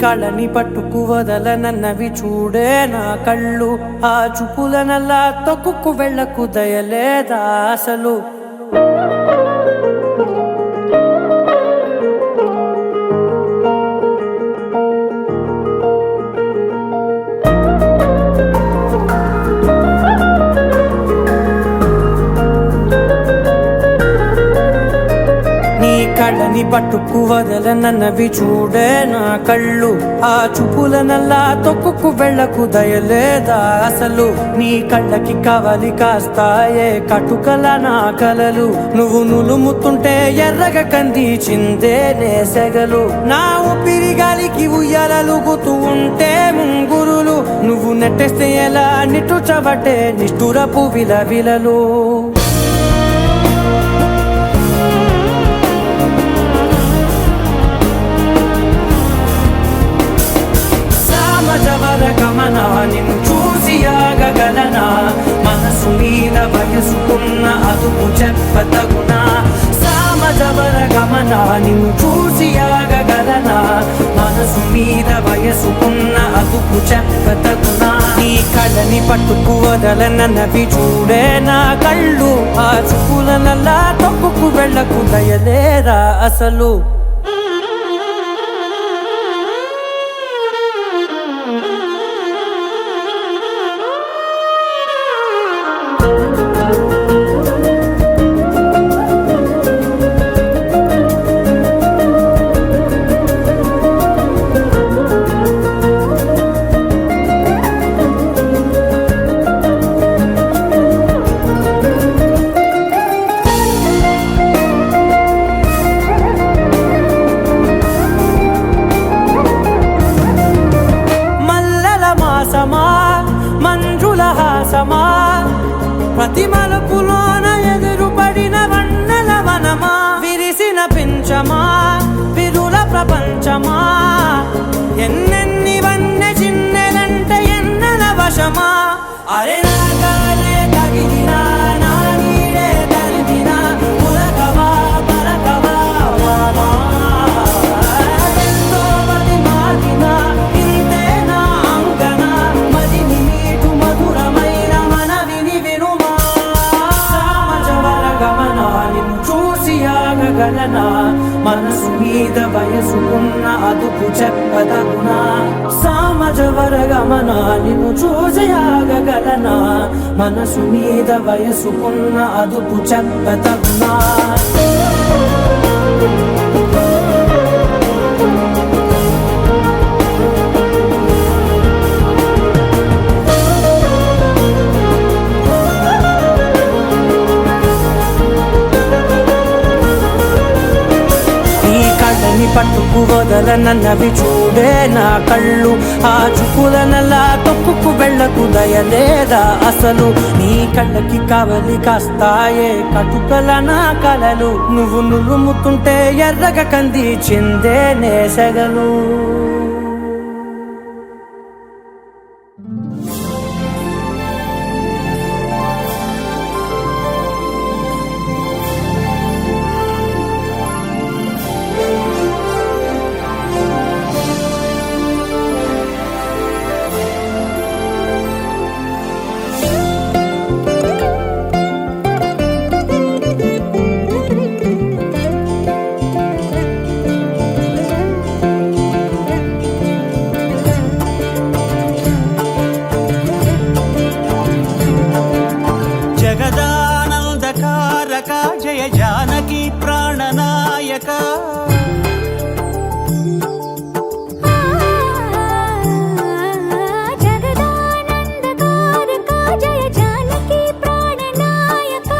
కళని పట్టుకు వదలనన్నవి చూడే నా కళ్ళు, ఆ చూపులనల్లా తొక్కుకు వెళ్ళకు దయలేదా అసలు. కళ్ళని పట్టుకు వదలనన్నవి చూడే నా కళ్ళు, ఆ చూపులనల్లా తొక్కుకు వెళ్ళకు దయలేదా అసలు. నీ కళ్ళకి కవలి కాస్తాయే కటుకల నా కలలు, నువ్వు నులుముతుంటే ఎర్రగ కంది చిందే నేసెగలు. నా ఊపిరి గాలికి ఉయ్యాలలుగుతూ ఉంటే ముంగురులు, నువ్వు నెట్టేస్తే ఎలా నిట్టుచబట్టే నిష్ఠురపు విలవిలలు. గమనా నిన్ను చూసి ఆగగలనా, మనసు మీద వయసుకున్న అదుపు చెప్పతగునా. సామజవర గమనా నిన్ను చూసి ఆగగలనా, మనసు మీద వయసుకున్న అదుపు చెప్పతగునా. నీ కళ్ళని పట్టుకు వదలనన్నవి చూడే నా కళ్ళు, ఆ చూపులనల్లా తొక్కుకు వెళ్ళకు దయలేరా అసలు. మంజుల హాసమా ప్రతి మలుపులోన ఎదురుపడిన వన్నెల వనమా, విరిసిన పించమా విరుల ప్రపంచమా, ఎన్నెన్ని వన్నె చిన్నెలంటే ఎన్నెల వశమా. అరే నా గాలే తగిలినా నా నీడే తరిమినా పులకవా పలకవా మామా, ఎంతో మతి మాటినా ఇంతే నా అంకన, మదిని మీటు మధురమైన మనవిని వినుమా. సామజవర గమనా నిన్ను చూసి ఆగగలనా, మనసు మీద వయసుకున్న అదుపు చెప్పదగునా. సామజవర గమనా నిన్ను చూసి ఆగగలనా, మనసు మీద వయసుకున్న అదుపు చెప్పదగునా. కళ్ళని పట్టుకు వదలనన్నవి చూడే నా కళ్ళు, ఆ చూపులనల్లా తొక్కుకు వెళ్ళకు దయలేదా అసలు. నీ కళ్ళకి కవలి కాస్తాయే కటుకల నా కలలు, నువ్వు నులుముతుంటే ఎర్రగ కంది చిందే నేసెగలు. జగదానందకారక జయ జానకి ప్రాణనాయక, జగదానందకారక జయ జానకి ప్రాణనాయక,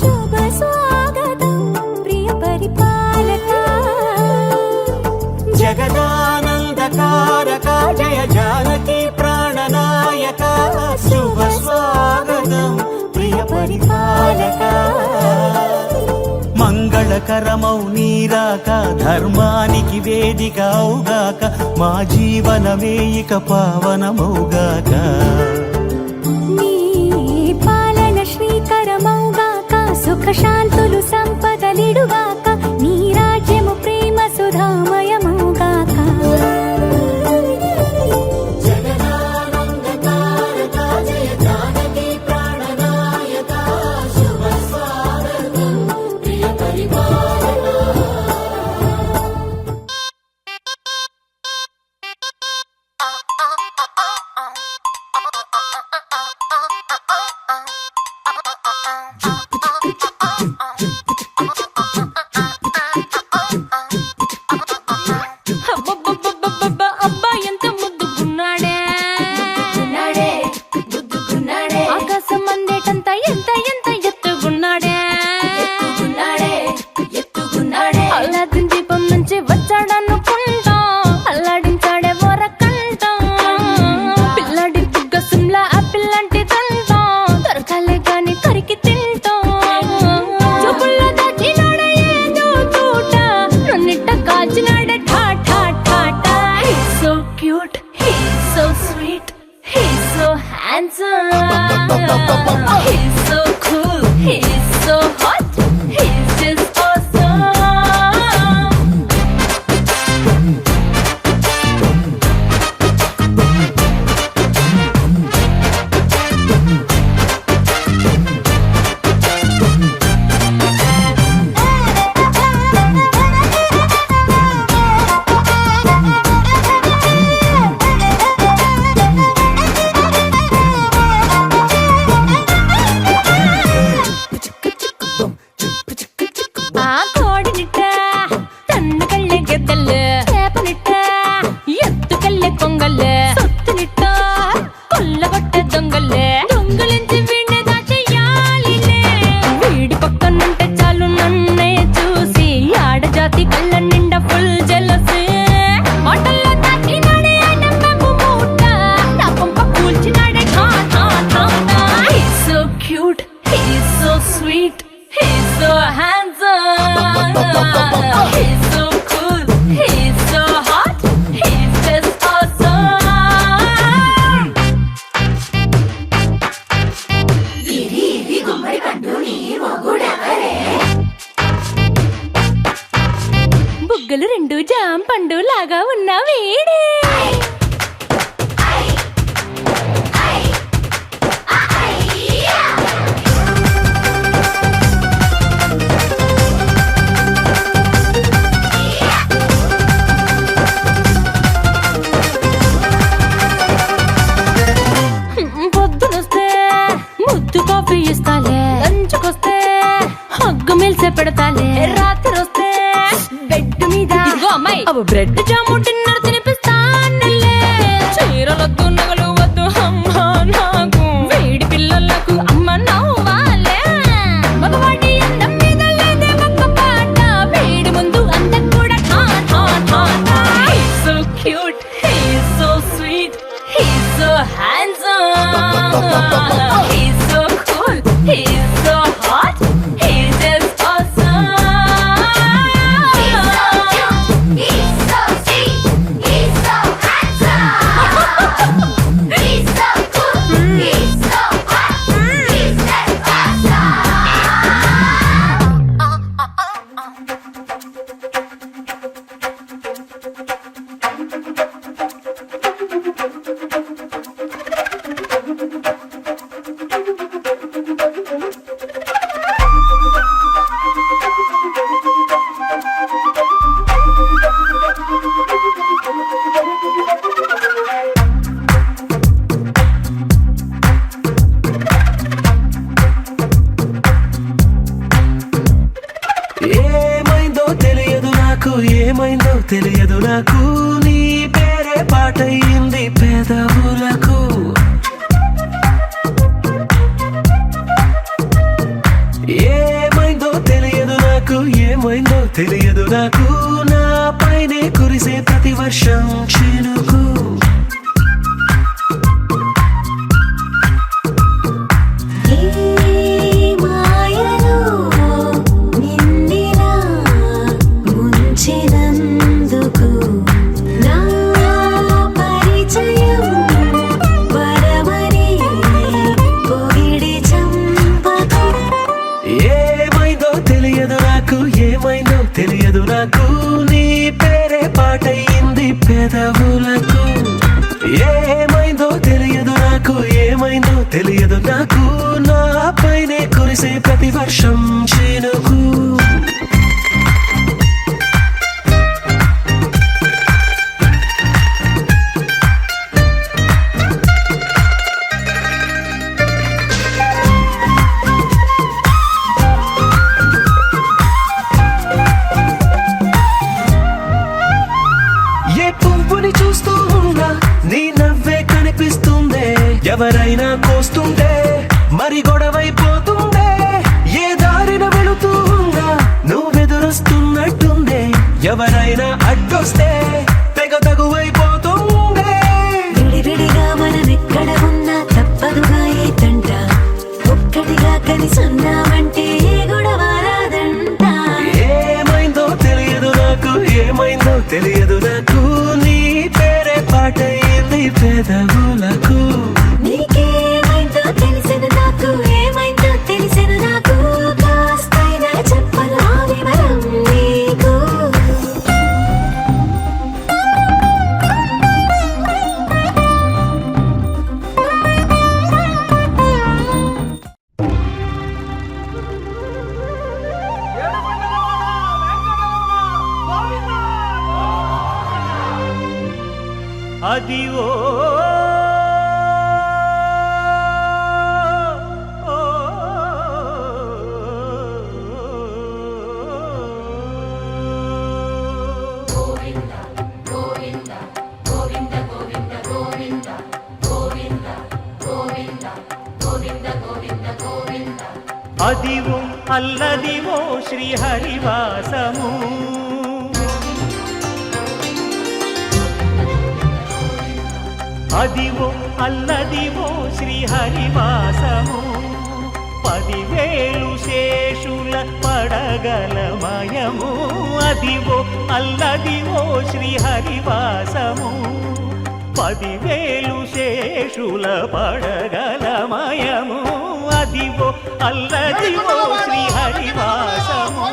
శుభ స్వాగతం ప్రియ పరిపాలక. జగదానందకారక జయ జానకి ప్రాణనాయక, శుభ స్వాగతం ప్రియ పరిపాలక. మంగళకరమౌ నీరాక ధర్మానికి వేదిక అవుగాక, మా జీవనమే ఇక పావనమౌగాక. నీ పాలన శ్రీకరమౌగాక, సుఖ శాంతులు సంపదలిడుగాక, నీ రాజ్యము ప్రేమ సుధామయమౌగాక. కూల్చినాడే ఠా ఠా ఠా ఠా. He's so cute, he's so sweet, he's so handsome, he's so cool, he's so hot, he's just awesome. ఆ కోడినిట్ట తన్ను కళ్ళే గెద్దల్లు చేపనిట్ట ఎత్తుకెళ్ళే కొంగల్లే సొత్తునిట్ట కొల్లగొట్టే దొంగల్లే దొంగలించి వీణ్ణి దాచెయ్యాలినే. వీడి పక్కనుంటే చాలు నన్నే చూసి ఆడజాతి కళ్ళ నిండా ఫుల్ జెలసీ. మాటల్లో దాచినాడే ఆయన మెప్పు మూట, నా కొంప కూల్చినాడే ఠా ఠా ఠా ఠా. He's so cute, he's so sweet, he's so handsome, he's so cool, he's so hot, he's just awesome. బుగ్గలు రెండు జామ పండు లాగా ఉన్న వీడే. పొద్దునొస్తే ముద్దు కాఫీ ఇస్తాలే, లంచుకొస్తే హగ్గు మిల్సే పెడతాలే, రాత్రి వస్తే బెడ్ మీద ఇదిగో అమ్మాయి అవి బ్రెడ్ జాము డిన్నర్ తినిపిస్తానులే. చీరలొద్దు నగలు వద్దు అమ్మా నాకు, వేడి పిల్లలకు అమ్మ నవ్వాలే. మగవాడి అందం మీద లేదే ఒక్క పాట, వేడి ముందు అందం కూడా ఠా ఠా ఠా ఠా. He's so cute, he's so sweet, he's so handsome, he's so cool, he's so hot, he's just awesome. He's so cute, he's so sweet, he's so handsome, he's so cool, he's so hot, he's just awesome. ఏమైందో తెలియదు నాకు, ఏమైందో తెలియదు నాకు, నీ పేరే పాటయింది పెదవులకు. ఏమైందో తెలియదు నాకు, ఏమైందో తెలియదు నాకు, నా పైనే కురిసే ప్రతి వర్షం చినుకు. మాయలో నిన్నిలా ముంచినందుకు నా పరిచయం వరమని పొగిడి చంపకు. ఏమైందో తెలియదు నాకు, ఏమైందో తెలియదు నాకు, నీ పేరే పాటయింది పెదవులకు. ఏమైందో తెలియదు నాకు, ఏమైందో తెలియదు నాకు, నా పైనే కురిసే ప్రతి వర్షం చినుకు. ఏ పువ్వుని చూస్తూ ఉన్నా నీ నవ్వే కనిపిస్తుందే, ఎవరైనా కోస్తుంటే మరి గొడవైపోతుందే. ఏ దారిన వెళుతూ ఉన్నా నువ్వెదురొస్తున్నట్టుందే, ఎవరైనా అడ్డొస్తే తెగ తగువైపోతుందే. విడివిడిగా మనమెక్కడ ఉన్నా తప్పదుగా ఈ తంట, ఒక్కటిగా కలిసున్నామంటే గొడవ రాదంట. ఏమైందో తెలియదు నాకు, ఏమైందో ఏమైందో తెలియదు నాకు నీ పేరే పాటయింది పెదవులకు నీకేమైందో తెలిసిన నాకు ఏమైందో తెలిసిన నాకు కాస్తైనా చెప్పను ఆ వివరం నీకు అదివో అదివో అల్లదివో శ్రీహరివాసము అదివో అల్లదివో శ్రీహరివాసము 10,000 శేషుల పడగలమయము అదివో అల్లదివో శ్రీహరివాసము 10,000 శేషుల పడగలమయము అదివో అల్లదివో శ్రీహరివాసము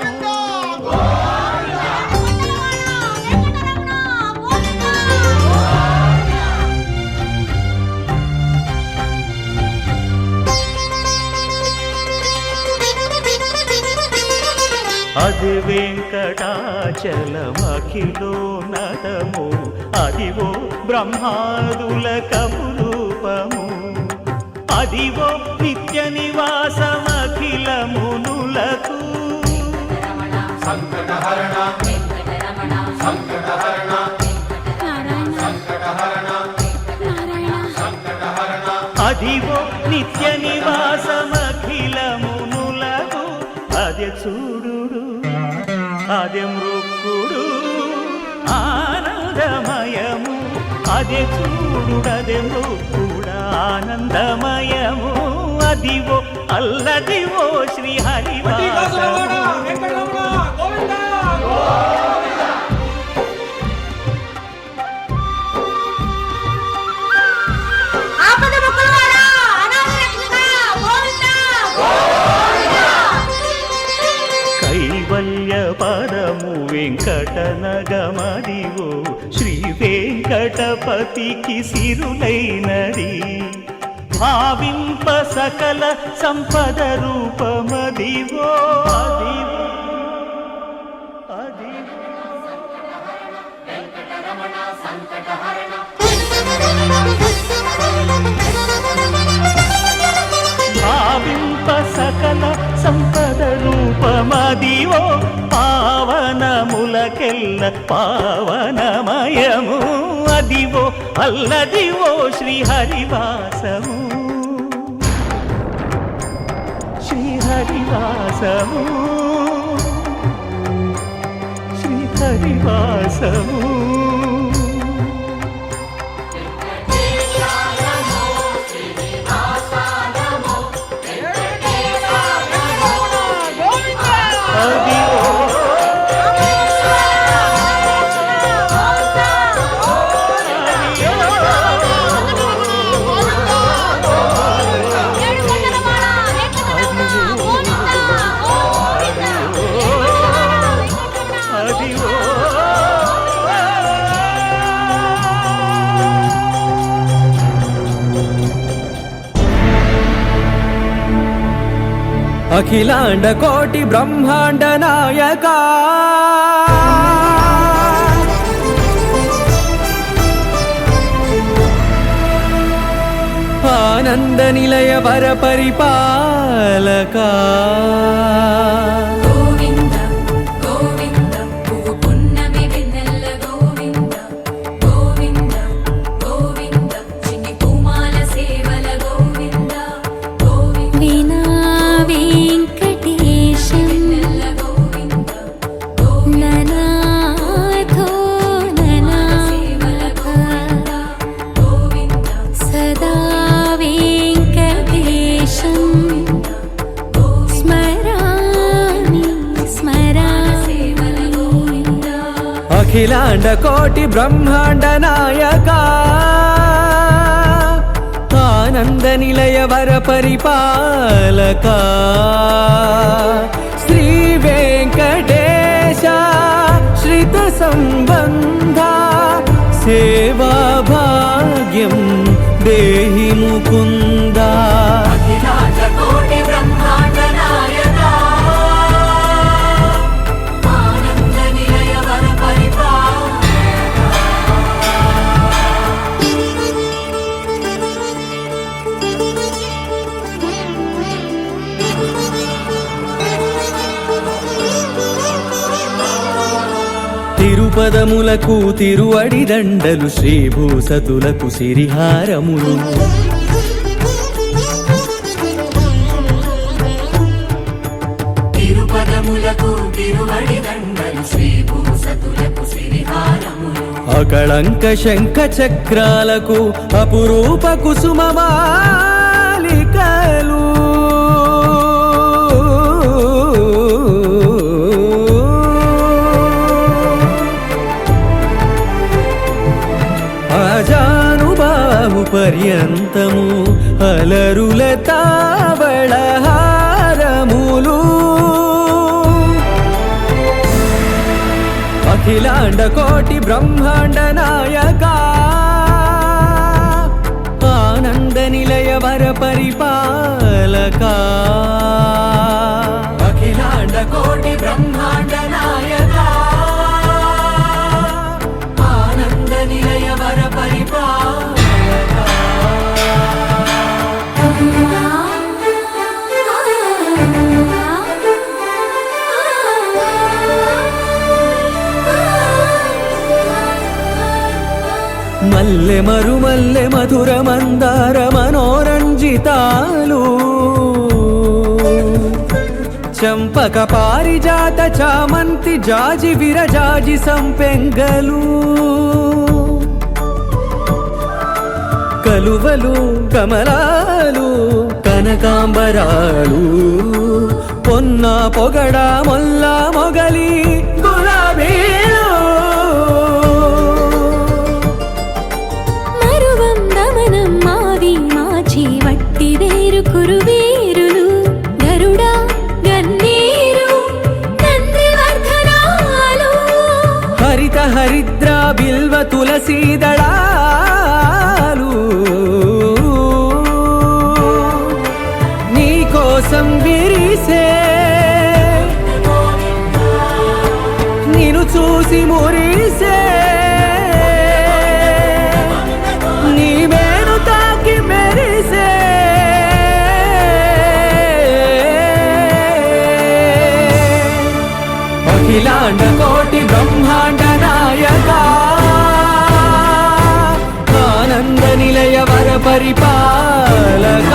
అది వెంకటాచలమఖిలోన్నతము అదివో బ్రహ్మాదుల కపురూపము అదివో నిత్య నివాసమఖిలమునులకు అదివో నిత్య నివాసమఖిలమునులకు అదే చూడు అదే మృక్కుడు ఆనందమయము అదే చూడుడదే మృక్కుడు ఆనందమయము అదివో అల్లదివో శ్రీహరివాసము కైవల్య పదము వెంకటనగమదివో శ్రీ వెంకటపతికి సిరులైనది భావింప సకల సంపద రూపమదివో అదివో భావింప సకల సంపద రూపమదివో పావనములకెల్ల పావనమయము అదివో అల్లదివో శ్రీహరివాసము శ్రీహరివాసము శ్రీహరివాసము అఖిలాండ కోటి బ్రహ్మాండ నాయక ఆనంద నిలయ వర పరిపాలక స్మరామి కోటి బ్రహ్మాండ నాయక ఆనంద నిలయ వర పరిపాలక శ్రీ వెంకటేశ శ్రిత సంబంధ సేవా భాగ్యం దేహి ముకుంద కోటి బ్రహ్మాండ నాయక ఆనంద నిలయ వర తిరుపదములకు తిరువడి దండలు శ్రీభూసతులకు సిరిహారములు తిరుపదములకు తిరువడి దండలు శ్రీభూసతులకు సిరిహారములు అకళంక శంఖ చక్రాలకు అపురూప కుసుమమాలికలు అజానుబాహు పర్యంతము అలరుల తావళహారములు అఖిలాండ కోటి బ్రహ్మాండ నాయక ఆనంద నిలయ వర పరిపాలక అఖిలాండ కోటి బ్రహ్మాండ నాయక ఆనంద నిలయ వర పరిపాలక మల్లె మరుమల్లె మధుర మందార మనోరంజితాలు చంపక పారిజాత చామంతి జాజి విరజాజి సంపెంగలు కలువలు కమలాలు కనకాంబరాలు పొన్న పొగడ మొల్ల మొగలి గులాబీలు మరువందమనం మావి మాచి వట్టి వేరు కురువీరులు గరుడా గన్నీరు నందివర్ధనాలు హరిత హరిద్ర బిల్వ తులసీదళాలు నీ కోసం విరిసే నిన్ను చూసి మురిసే నీ మేను తాకి మెరిసే అఖిలాండ కోటి బ్రహ్మాండ నాయక ఆనంద నిలయ వర పరిపాలక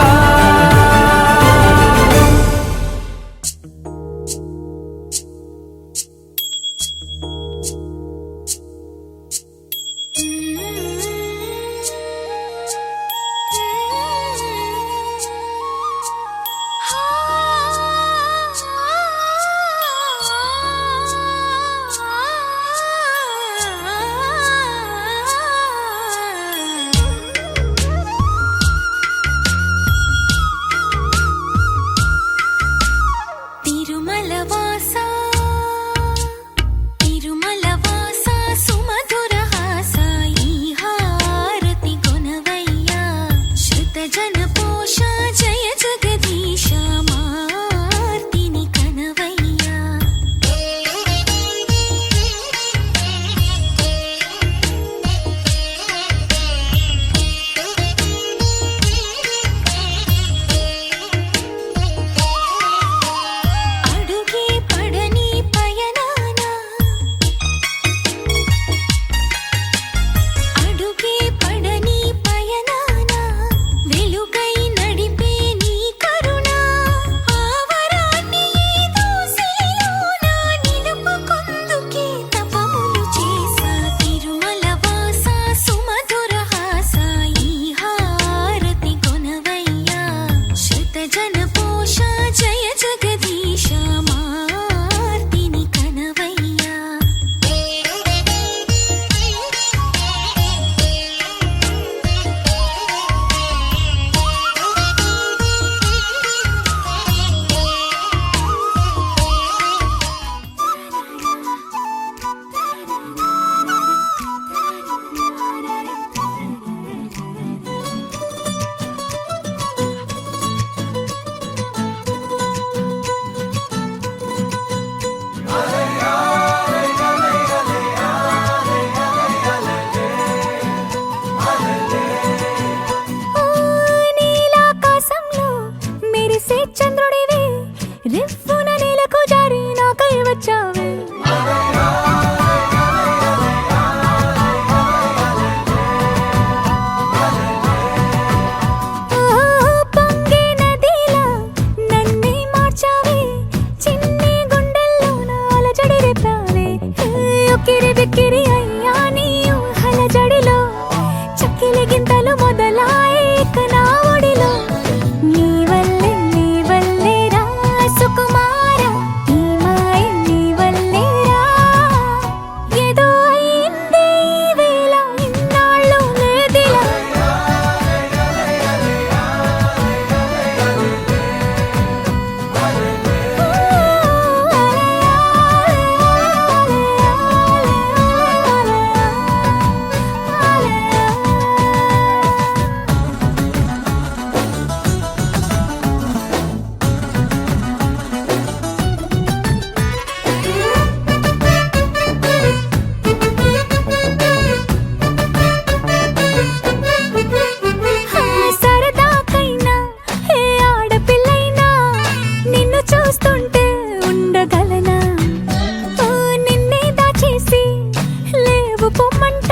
పొమ్మంట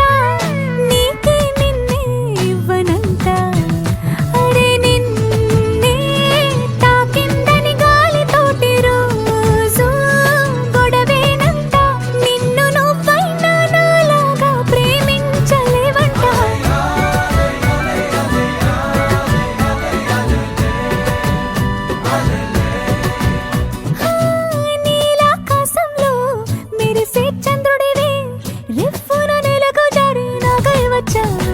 నీకే నిన్నే ఇవ్వనంట అరే నిన్నే తాకిందని గాలితోటి రోజు గొడవేనంట నిన్ను నువ్వైనా నాలాగా ప్రేమించలేవంట నీలాకాశంలో మెరిసే చంద్రుడివి రివ్వున నెలకు జారి నాకై వచ్చావే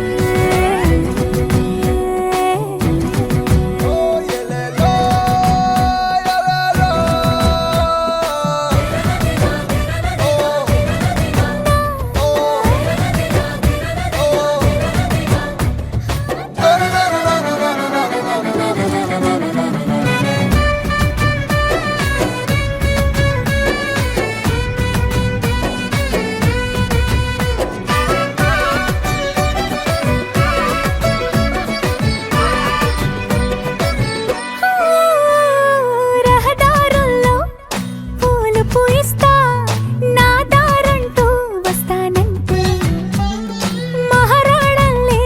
రహదారుల్లో పూలు పూయిస్తా నా దారంటూ వస్తానంటే మహారాణల్లే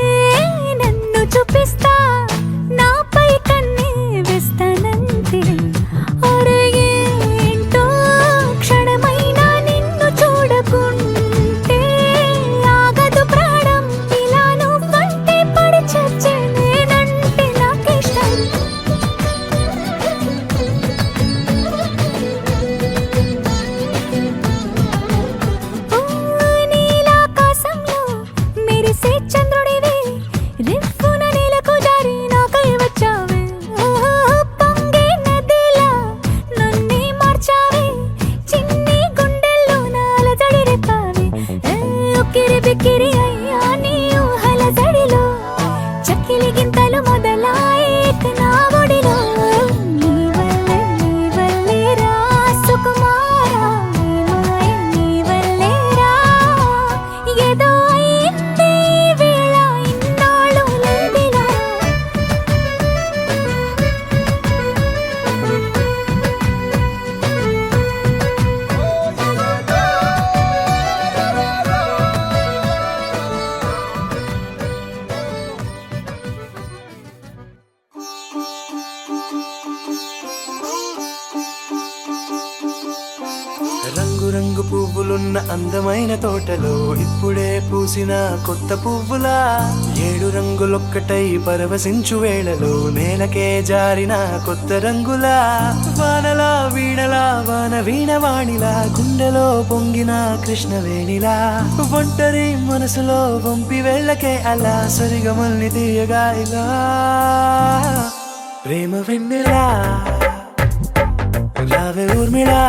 నన్ను చూపిస్తా నాపై కన్నే వేస్తానంటే అరే ఏంటో క్షణమైనా నిన్ను చూడకుంటే ఆగదు ప్రాణం ఇలా నువ్వంటే పడి చచ్చే నేనంటే నాకిష్టం నీలాకాశంలో మెరిసే చంద్రుడివి రివ్వున నేలకు జారి నాకై వచ్చావే పొంగే నదిలా నన్నే మార్చావే చిన్ని గుండెల్లో నాలజడి రేపావే ఉక్కిరి బిక్కిరి అయ్యా నీ ఊహల జడిలో చక్కిలి గింతలు మొదలాయేక నా ఒడిలో నీ వల్లే రా సుకుమారా నీ వల్లే రా ఏదో అయింది ఈ వేళ ఇన్నాళ్ళు లేదిలా రంగు పువ్వులున్న అందమైన తోటలో ఇప్పుడే పూసిన కొత్త పువ్వులా 7 రంగులొక్కటై పరవశించు వేళలో నేలకే జారిన కొత్త రంగులా వానలా వీణలా వాన వీణవాణిలా గుండెలో పొంగిన కృష్ణవేణిలా ఒంటరి మనసులో వంపి వెళ్ళకే అలా సరిగమల్ని తీయగా ఇలా ప్రేమ వెన్నెలా రావే ఊర్మిళా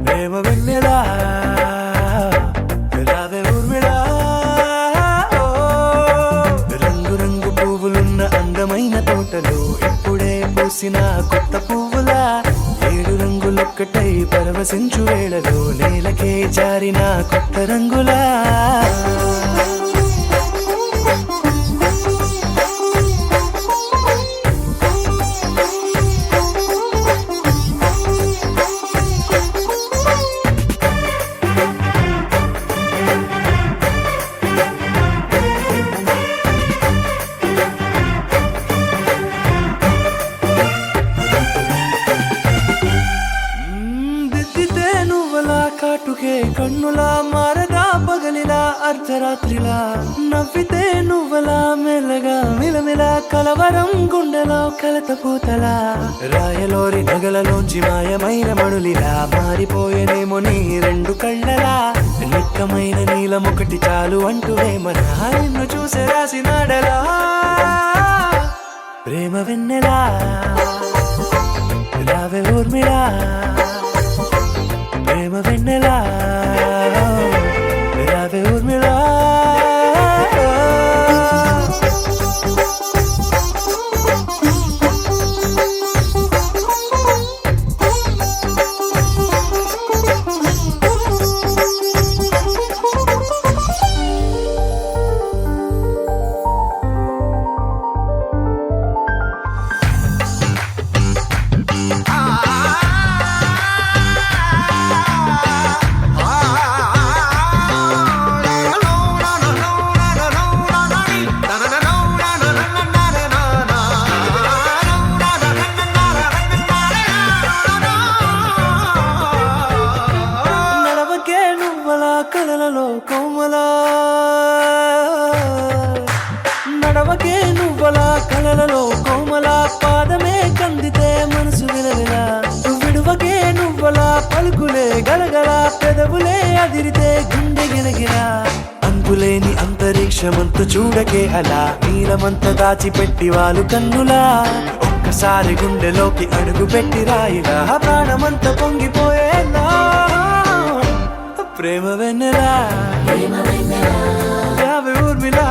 ప్రేమ వెన్నెలా రావే ఊర్మిళా రంగు రంగు పువ్వులున్న అందమైన తోటలో ఇప్పుడే పూసిన కొత్త పువ్వులా 7 రంగులొక్కటై పరవశించు వేళలో నేలకే జారిన కొత్త రంగులా దిద్దితే నువ్వలా కాటుకే కన్నులా మారదా పగలిలా అర్ధరాత్రిలా నవ్వితే నువ్వలా మెల్లగా మిలమిలా కలవరం గుండెలో కలత పూతలా రాయలోరి నగలలోంచి మాయమైన మణులిలా మారిపోయేనేమో నీ 2 కళ్ళలా నిక్కమైన నీలమొకటి చాలు అంటూ వేమన నిన్ను చూసే రాసినాడలా ప్రేమ వెన్నెలా రావే ఊర్మిళా ప్రేమ వెన్నెలా రావే ఊర్మిళా కోమలా నడవకే నువ్వలా కలలలో కోమలా పాదమే కందితే మనసు విలవిలా విడువకే నువ్వలా పలుకులే గలగల పెదవులే అదిరితే గుండె గిలగిలా అంతులేని అంతరిక్షమంత చూడకే అలా నీలమంత దాచిపెట్టి వాళ్ళు కన్నులా ఒక్కసారి గుండెలోకి అడుగు పెట్టి రాయిలా ప్రాణమంత పొంగిపోయేలా ప్రేమ వెన్నెలా యావే ఊర్మిళా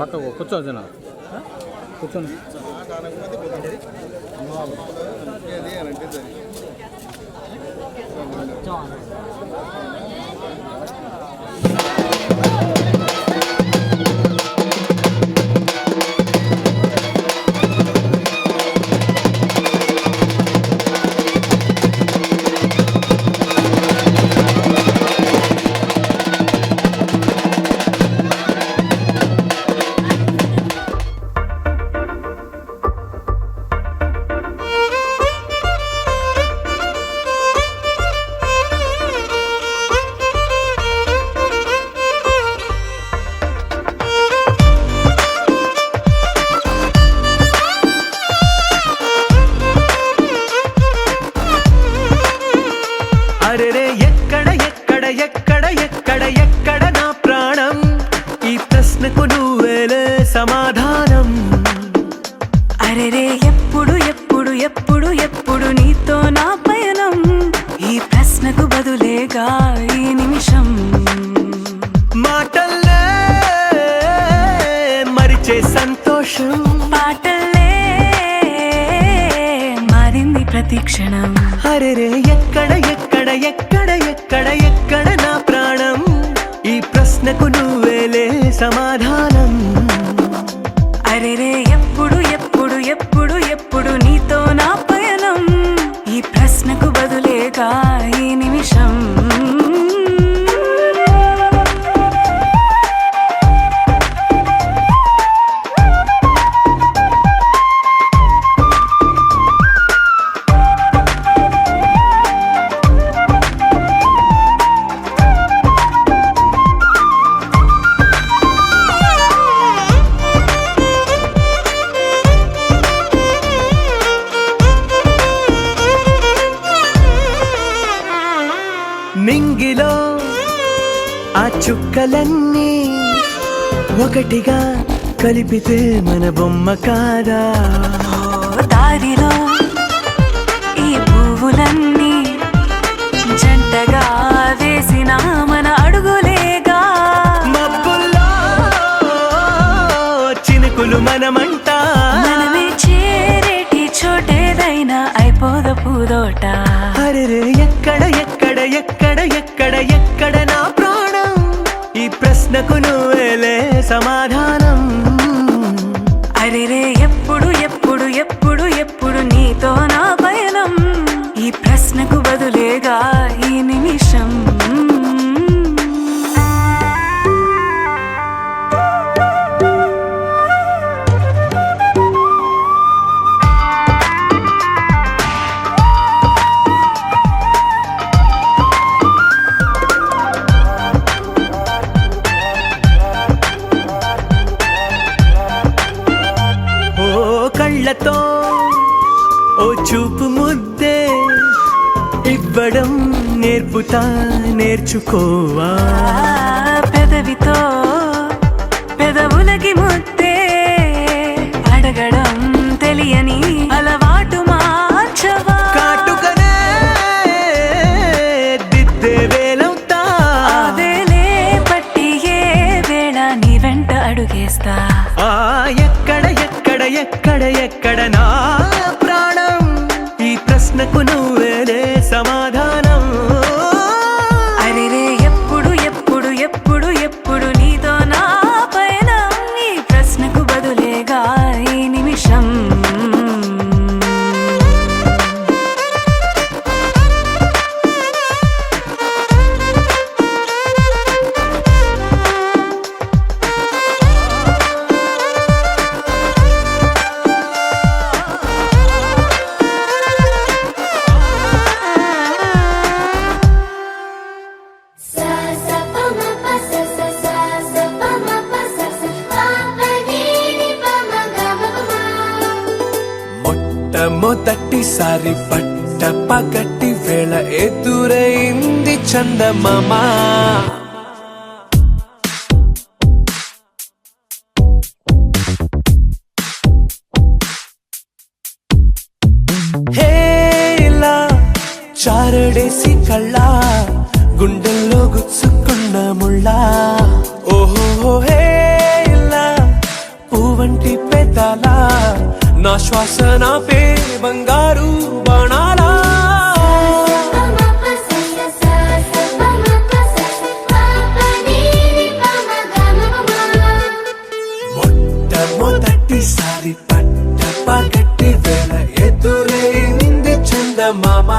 పక్కకు కూర్చోవచ్చునా కూర్చోండి. అరెరే ఎక్కడ ఎక్కడ ఎక్కడ ఎక్కడ ఎక్కడ నా ప్రాణం, ఈ ప్రశ్నకు నువ్వేలే సమాధానం. అరెరే ఎప్పుడు ఎప్పుడు ఎప్పుడు ఎప్పుడు నీతో నా పయనం, ఈ ప్రశ్నకు బదులేగా ఈ నిమిషం. మాటల్లే మరిచే సంతోషం, పాటల్లే మారింది ప్రతి క్షణం. అరెరే ఎక్కడ ఎక్కడ ఎక్కడ ఎక్కడ ఎక్కడ నా ప్రాణం, ఈ ప్రశ్నకు నువ్వేలే సమాధానం. అరెరే ఎప్పుడు ఎప్పుడు ఎప్పుడు ఎప్పుడు నీతో నా పయనం, ఈ ప్రశ్నకు బదులేగా ఈ నిమిషం. నింగిలో ఆ చుక్కలన్నీ ఒకటిగా కలిపితే మన బొమ్మ కాదా. దారిలో ఈ పువ్వులన్నీ జంటగా వేసిన మన అడుగులేగా. మబ్బుల్లో చినుకులు మనమంట, మనమే చేరేటి చోటేదైనా అయిపోద పూదోట. అరెరే ఎక్కడ ఎక్కడ ఎక్కడ ఎక్కడ ఎక్కడ నా ప్రాణం, ఈ ప్రశ్నకు నువ్వేలే సమాధానం. అరెరే ఎప్పుడు ఎప్పుడు ఎప్పుడు ఎప్పుడు నీతో నా పయనం, ఈ ప్రశ్నకు బదులేగా ఈ నిమిషం. కళ్ళతో ఓ చూపు ముద్దే ఇవ్వడం నేర్పుతా, నేర్చుకోవా. పెదవితో పెదవులకి ముద్దే అడగడం తెలియని అలవాటు మార్చవా. కాటుకనే దిద్దే వేలవుతా, వేలే పట్టి ఏ వేళ నీ వెంట అడుగేస్తా. ఎక్కడ ఎక్కడ ఎక్కడ ఎక్కడ నా ప్రాణం, ఈ ప్రశ్నకు నువ్వేలే సమాధానం. అరెరే ఎప్పుడు ఎప్పుడు ఎప్పుడు ఎప్పుడు నీతో నా పైన, ఈ ప్రశ్నకు బదులేగా ఈ నిమిషం. మొట్టమొదటిసారి పట్ట పగటి వేళ ఎదురైంది చందమామ. హేలా చారడేసి కళ్ళ గుండెల్లో గుచ్చుకున్న ముళ్ళ. ఓహో హేలా వంటి పెదాల నా శ్వాస నా పే బంగారు బాణాలా మొట్టమొదటిసారి పట్ట పగటి వేళ ఎదురైంది చందమామ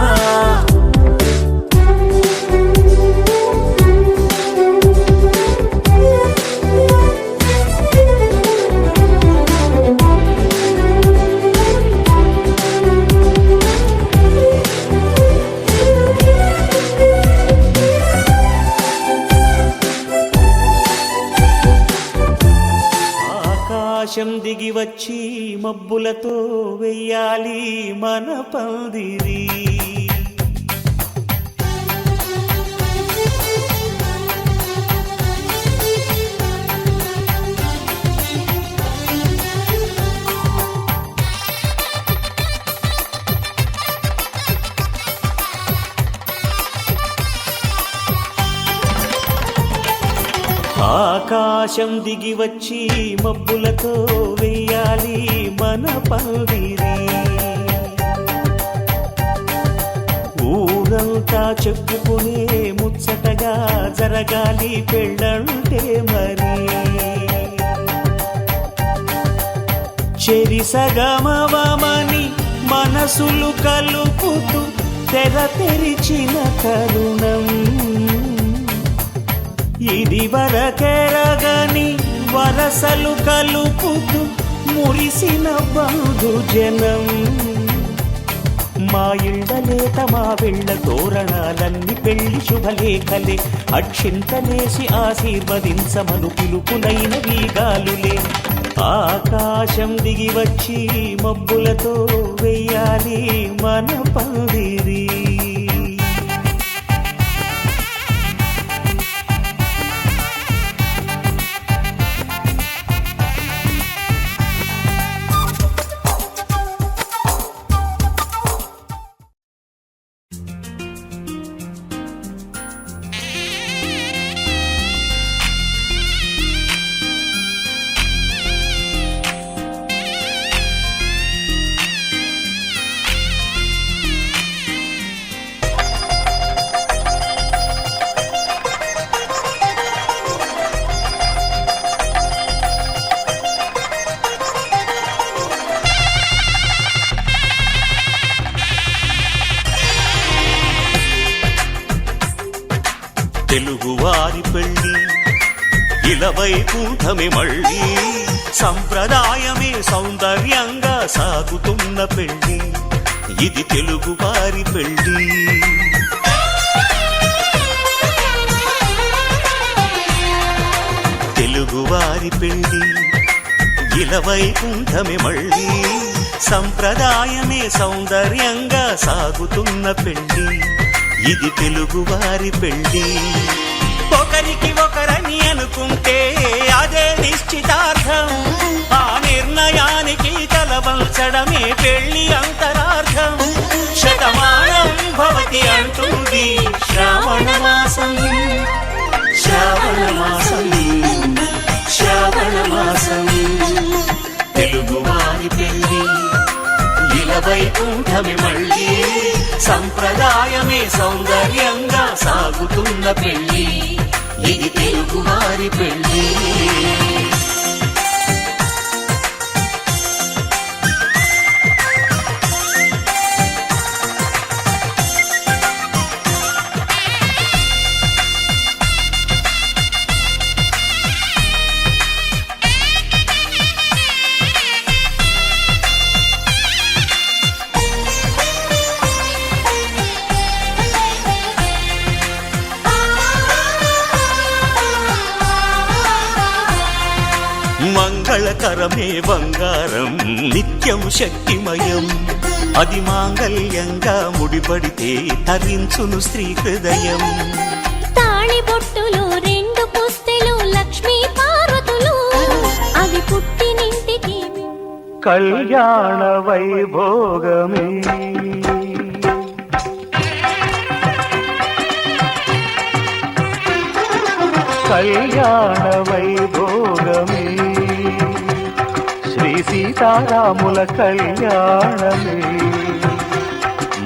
ఆకాశం దిగి వచ్చి మబ్బులతో వెయ్యాలి మన పందిరి. ఆకాశం దిగి వచ్చి మబ్బులతో వెయ్యాలి మన పందిరి. ఊరంతా చెప్పుకునే ముచ్చటగా జరగాలి పెళ్ళంటే మరి. చెరిసగమవమని మనసులు కలుపుతూ తెర తెరిచిన తరుణం ఇది వరకెరగని వరసలు కలుపుతూ మురిసిన బంధుజనం. మా ఇళ్ళలేత మా వెళ్ళ తోరణాలన్నీ పెళ్లి శుభలేఖలే అక్షింతలేసి ఆశీర్వదించమను పిలుపునైన వీగాలులే. ఆకాశం దిగి వచ్చి మబ్బులతో వెయ్యాలి మన పందిరి. తెలుగువారి పెళ్ళి ఇలవైకుంఠమే మళ్ళీ సంప్రదాయమే సౌందర్యంగా సాగుతున్న పెళ్ళి ఇది తెలుగువారి పెళ్ళి. తెలుగువారి పెళ్ళి ఇలవైకుంఠమే మళ్ళీ సంప్రదాయమే సౌందర్యంగా సాగుతున్న పెళ్ళి ఇది తెలుగువారి పెళ్ళి. ఒకరికి ఒకరని అనుకుంటే అదే నిశ్చితార్థం. ఆ నిర్ణయానికి తలవంచడమే పెళ్లి అంతరార్థం. శతమానం భవతి అంటుంది శ్రావణ మాసం. శ్రావణ మాసం శ్రావణ మాసం తెలుగువారి పెళ్ళి ఇలవైకుంఠమే మళ్ళీ సంప్రదాయమే సౌందర్యంగా సాగుతున్న పెళ్ళి ఇది తెలుగువారి పెళ్ళి. మంగళకరమే బంగారం నిత్యం శక్తిమయం అది మాంగళ్యంగా ముడిపడితే తరించును స్త్రీ హృదయం. తాళి బొట్టులు రెండు పుస్తెలు లక్ష్మీ పార్వతులు అవి పుట్టినింటికి కళ్యాణ వైభోగమే. కళ్యాణ వైభోగమే సీతారాముల కళ్యాణమే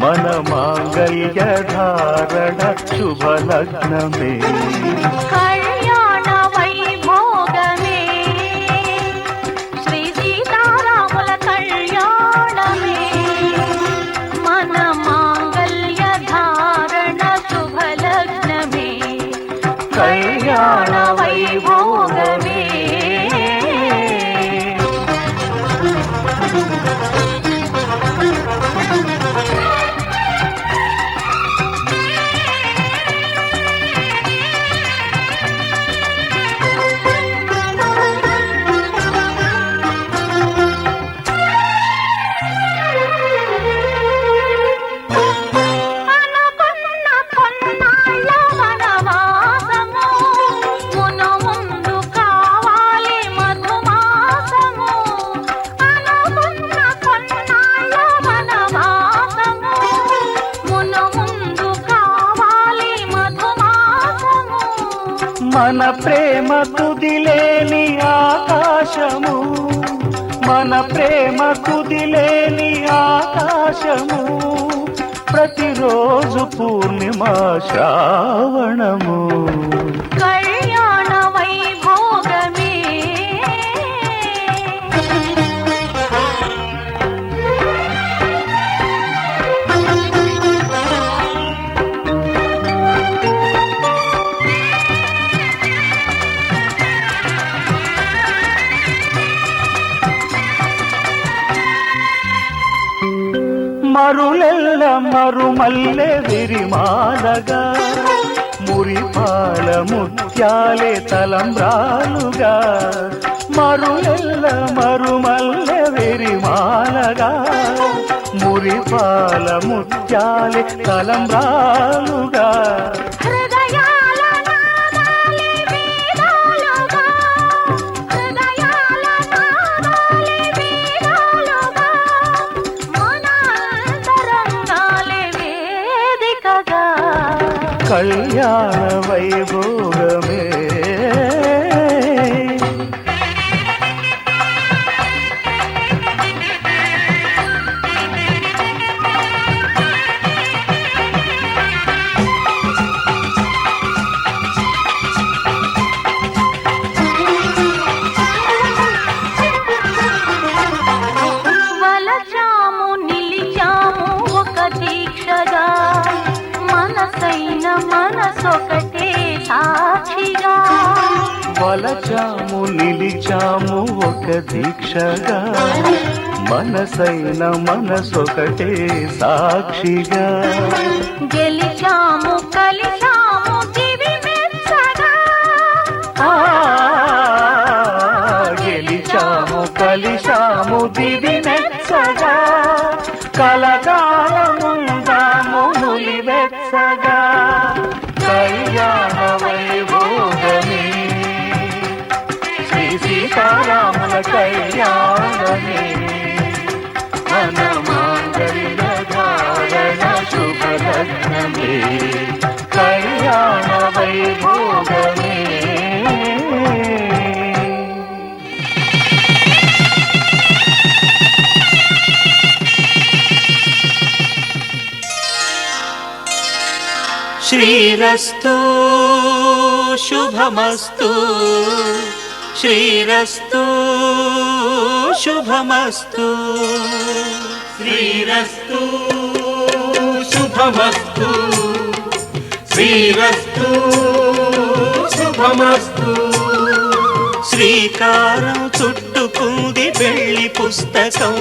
మన మాంగళ్య ధారణ శుభలగ్నమే కళ్యాణ వైభోగమే శ్రీ సీతారాముల కళ్యాణమే మన మాంగళ్య ధారణ శుభలగ్నమే కళ్యాణ వైభోగమే అనుకున్న కొన్నాళ్ళ వనవాసము మును ముందు కావాలి మధుమాసము అనుకున్న కొన్నాళ్ళ వనవాసము మును ముందు కావాలి మధుమాసము మన ప్రేమ కుదిలేని ఆకాశము మన ప్రేమ కుదిలేని ఆకాశము ప్రతిరోజు పూర్ణిమ శ్రావణము కళ్యాణ వైభోగమే మరులెల్ల మరుమల్లె విరిమాలగా మురిపాల ముత్యాలే తలంబ్రాలుగా మరులెల్ల మరుమల్లె విరిమాలగా మురిపాల ముత్యాలే తలంబ్రాలుగా హృదయాల నాదాలే వేదాలుగా హృదయాల నాదాలే వేదాలుగా మన అంతరంగాలే వేదికగా కళ్యాణ వైభోగమే వలచాము నిలిచాము ఒక దీక్షగా మనసైన మనసొకటే సాక్షిగా వలచాము నిలిచాము ఒక దీక్షగా మనసైన మనసొకటే సాక్షిగా గెలిచాము కలిచాము దివి మెచ్చగా ఆ, గెలిచాము కలిశాము దివి మెచ్చగా కలకాలముందాము నులి వెచ్చగా కళ్యాణ వైభోగమే శ్రీ సీతారాముల కళ్యాణమే మన మాంగళ్య ధారణ శుభలగ్నమే కళ్యాణ వైభోగమే శ్రీరస్తు శుభమస్తు శ్రీరస్తు శుభమస్తు శ్రీరస్తు శుభమస్తు శ్రీరస్తు శుభమస్తు శ్రీకారం చుట్టుకుంది పెళ్లి పుస్తకం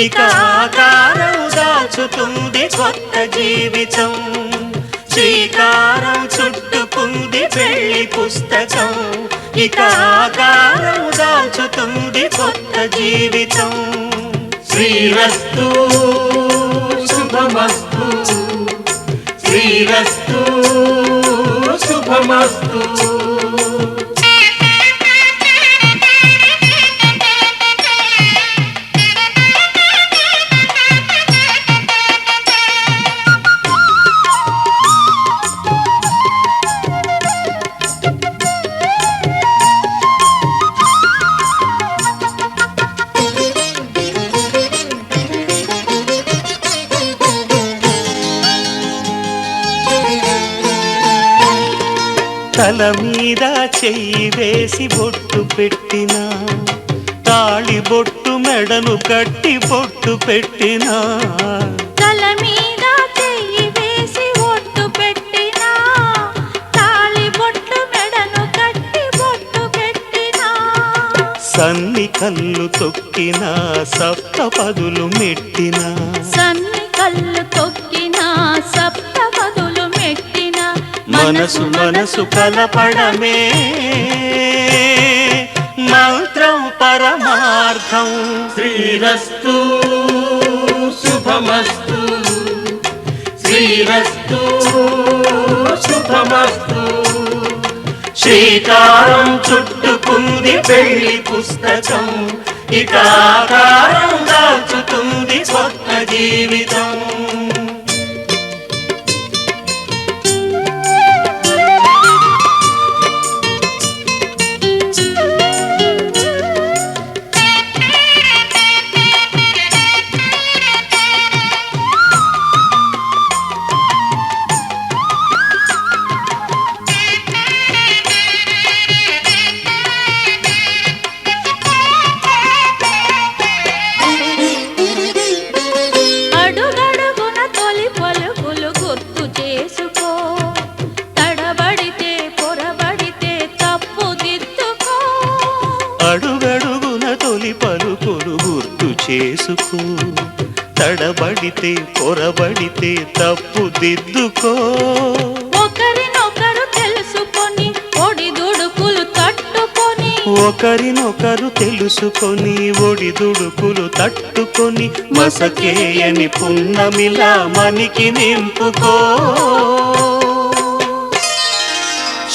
ఇక ఆకారం దాచుతుంది కొత్త జీవితం శ్రీకారం చుట్టుకుంది పెళ్లి పుస్తకం ఇక ఆకారం దాచుతుంది కొత్త జీవితం శ్రీరస్తు శుభమస్తు శ్రీరస్తు శుభమస్తు తల మీద చెయ్యి వేసి బొట్టు పెట్టినా తాళి బొట్టు మెడను కట్టి బొట్టు పెట్టినా తల మీద చెయ్యి వేసి ఒట్టు పెట్టినా తాళి బొట్టు మెడను కట్టి బొట్టు పెట్టినా సన్ని కళ్ళు తొక్కినా సప్త పదులు మెట్టినా సన్ని కళ్ళు తొక్కినా సప్త పదులు మెట్టినా మనసు మనసు కలపడమే మంత్రం పరమార్థం శ్రీరస్తు శుభమస్తు శ్రీరస్తు శుభమస్తు శ్రీకారం చుట్టుకుంది పెళ్లి పుస్తకం ఇక ఆకారం దాచుతుంది కొత్త జీవితం అడుగడుగున తొలి పలుకులు గుర్తు చేసుకో తడబడితే పొరబడితే తప్పు దిద్దుకో అడుగడుగున తొలి పలుకులు గుర్తు చేసుకో తడబడితే పొరబడితే తప్పు దిద్దుకో ఒకరినొకరు తెలుసుకొని ఒడిదుడుకులు తట్టుకొని ఒకరినొకరు తెలుసుకొని ఒడిదుడుకులు తట్టుకొని మసకేయని పున్నమిలా మనికి నింపుకో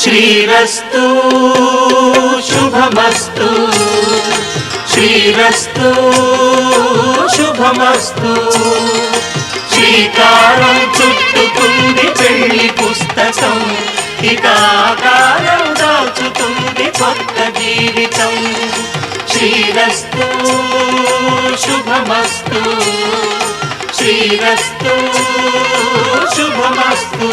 శ్రీరస్తు శుభమస్తు శ్రీరస్తు శుభమస్తు శ్రీకారం చుట్టుకుంది పెళ్లి పుస్తకం ఇక ఆకారం దాచుతుంది కొత్త జీవితం శ్రీరస్తు శుభమస్తు శ్రీరస్తు శుభమస్తు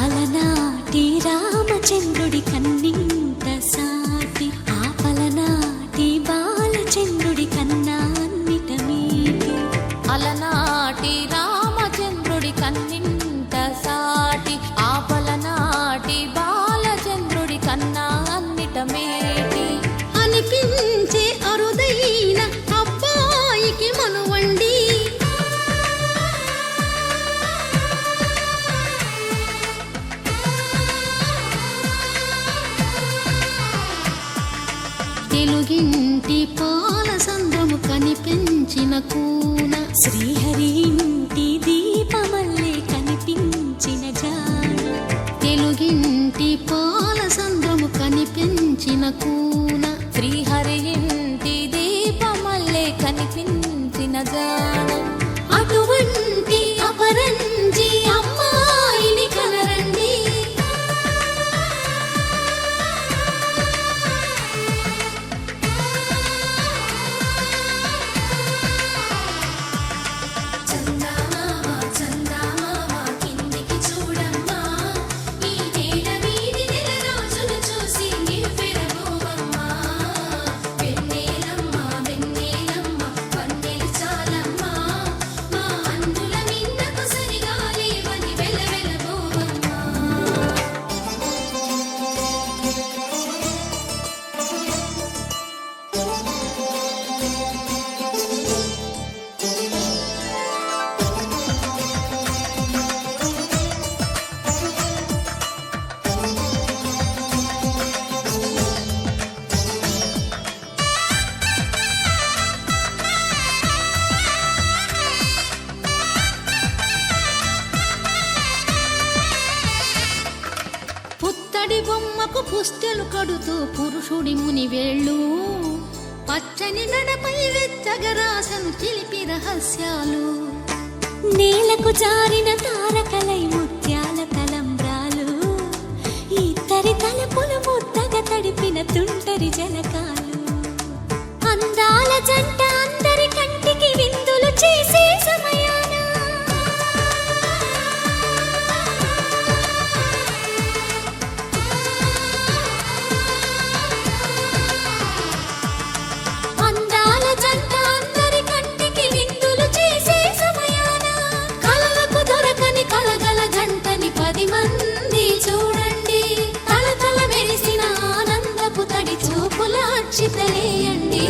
అలనాటి రామచంద్రుడి కన్నింత సాటి ఆపలనాటి బాలచంద్రుడి కన్నా అన్నిట మీటి అలనాటి రామచంద్రుడి కన్నింత సాటి ఆపలనాటి బాలచంద్రుడి కన్నా అన్నిట మేటి అనిపించే అరుదైన అబ్బాయికి మనువండి తెలుగింటి పాల సంద్రము కనిపించిన కూన శ్రీహరి ఇంటి దీపమల్లే కనిపించిన జాన తెలుగింటి పాల సంద్రము కనిపించిన కూన శ్రీహరి ఇంటి దీపమల్లే కనిపించిన జాన అటువంటి అపరంజి అమ్మాయిని కనరండి పుత్తడి బొమ్మకు పుస్తెలు కడుతూ పురుషుడి ముని వేళ్ళు పచ్చని నడపై వెచ్చగరాసను చిలిపి రహస్యాలు నేలకు జారిన తారకలై ముత్యాల తలంబ్రాలు ఇద్దరి తలపులు ముద్దగా తడిపిన తుంటరి జలకాలు అందాల జంట అందరి కంటికి విందులు చేసే సమయాన అందాల జంట అందరి కంటికి విందులు చేసే సమయాన కలలకు దొరకని కలగల జంటని 10 మంది చూడండి తలతల మెరిసిన ఆనందపు తడి చూపుల అక్షితలేయండి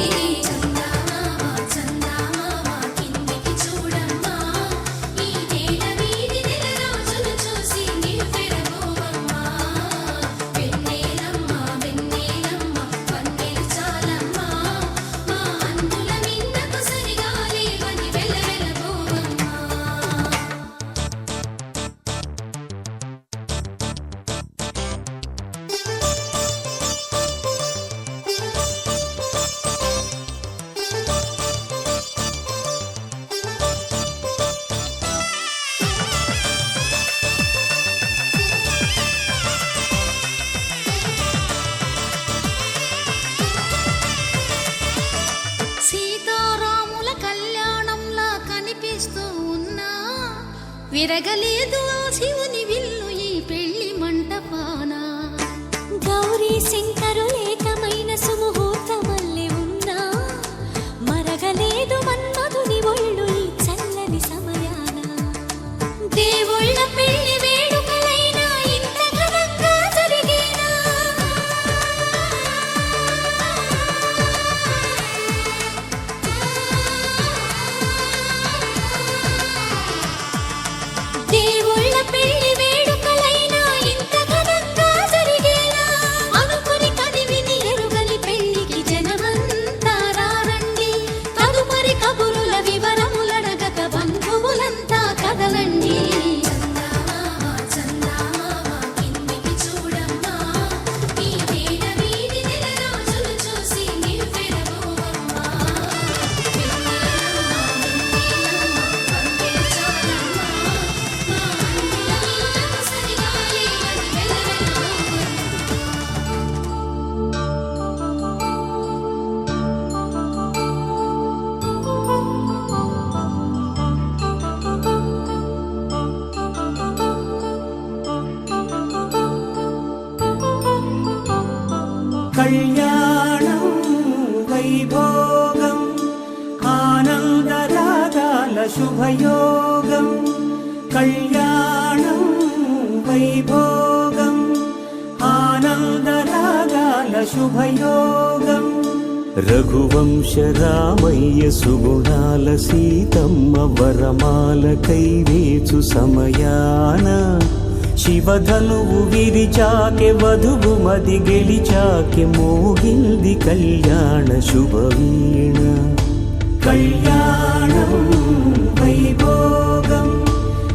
సీతారాముల కళ్యాణంలా కనిపిస్తూ ఉన్నా విరగలేదు ఆ శివుని విల్లు ఈ పెళ్లి మంటపాన గౌరీ శంకరులేకమైన సుముహూర్తమల్లె ఉన్నా మరగలేదు మన్మధుని ఒళ్ళు ఈ చల్లని సమయాన దేవుళ్ళ పెళ్లి వేడుకలైనా ఇంత ఘనంగా జరిగేనా దేవుళ్ళ పెళ్లి వేడుకలైనా ఇంత ఘనంగా జరిగేలా అనుకుని కదివిని ఎరుగని పెళ్లికి జనమంతా రారండి తదుపరి కబురుల వివరములడగక బంధువులంతా కదలండి కిందికి చూడమ్మా ఈ వేళ వీడి నెల రోజులు చూసి నివ్వెరబోవమ్మా కళ్యాణం వైభోగం ఆనందరాగాల శుభయోగం కళ్యాణం వైభోగం ఆనందరాగాల శుభయోగం రఘువంశ రామయ్య సుగుణాల సీతమ్మ వరమాల కైవేచు సమయాన శివధనువు విరిచాకె వధువు మది గెలిచాకె మోగింది కళ్యాణ శుభవీణ కళ్యాణం వైభోగం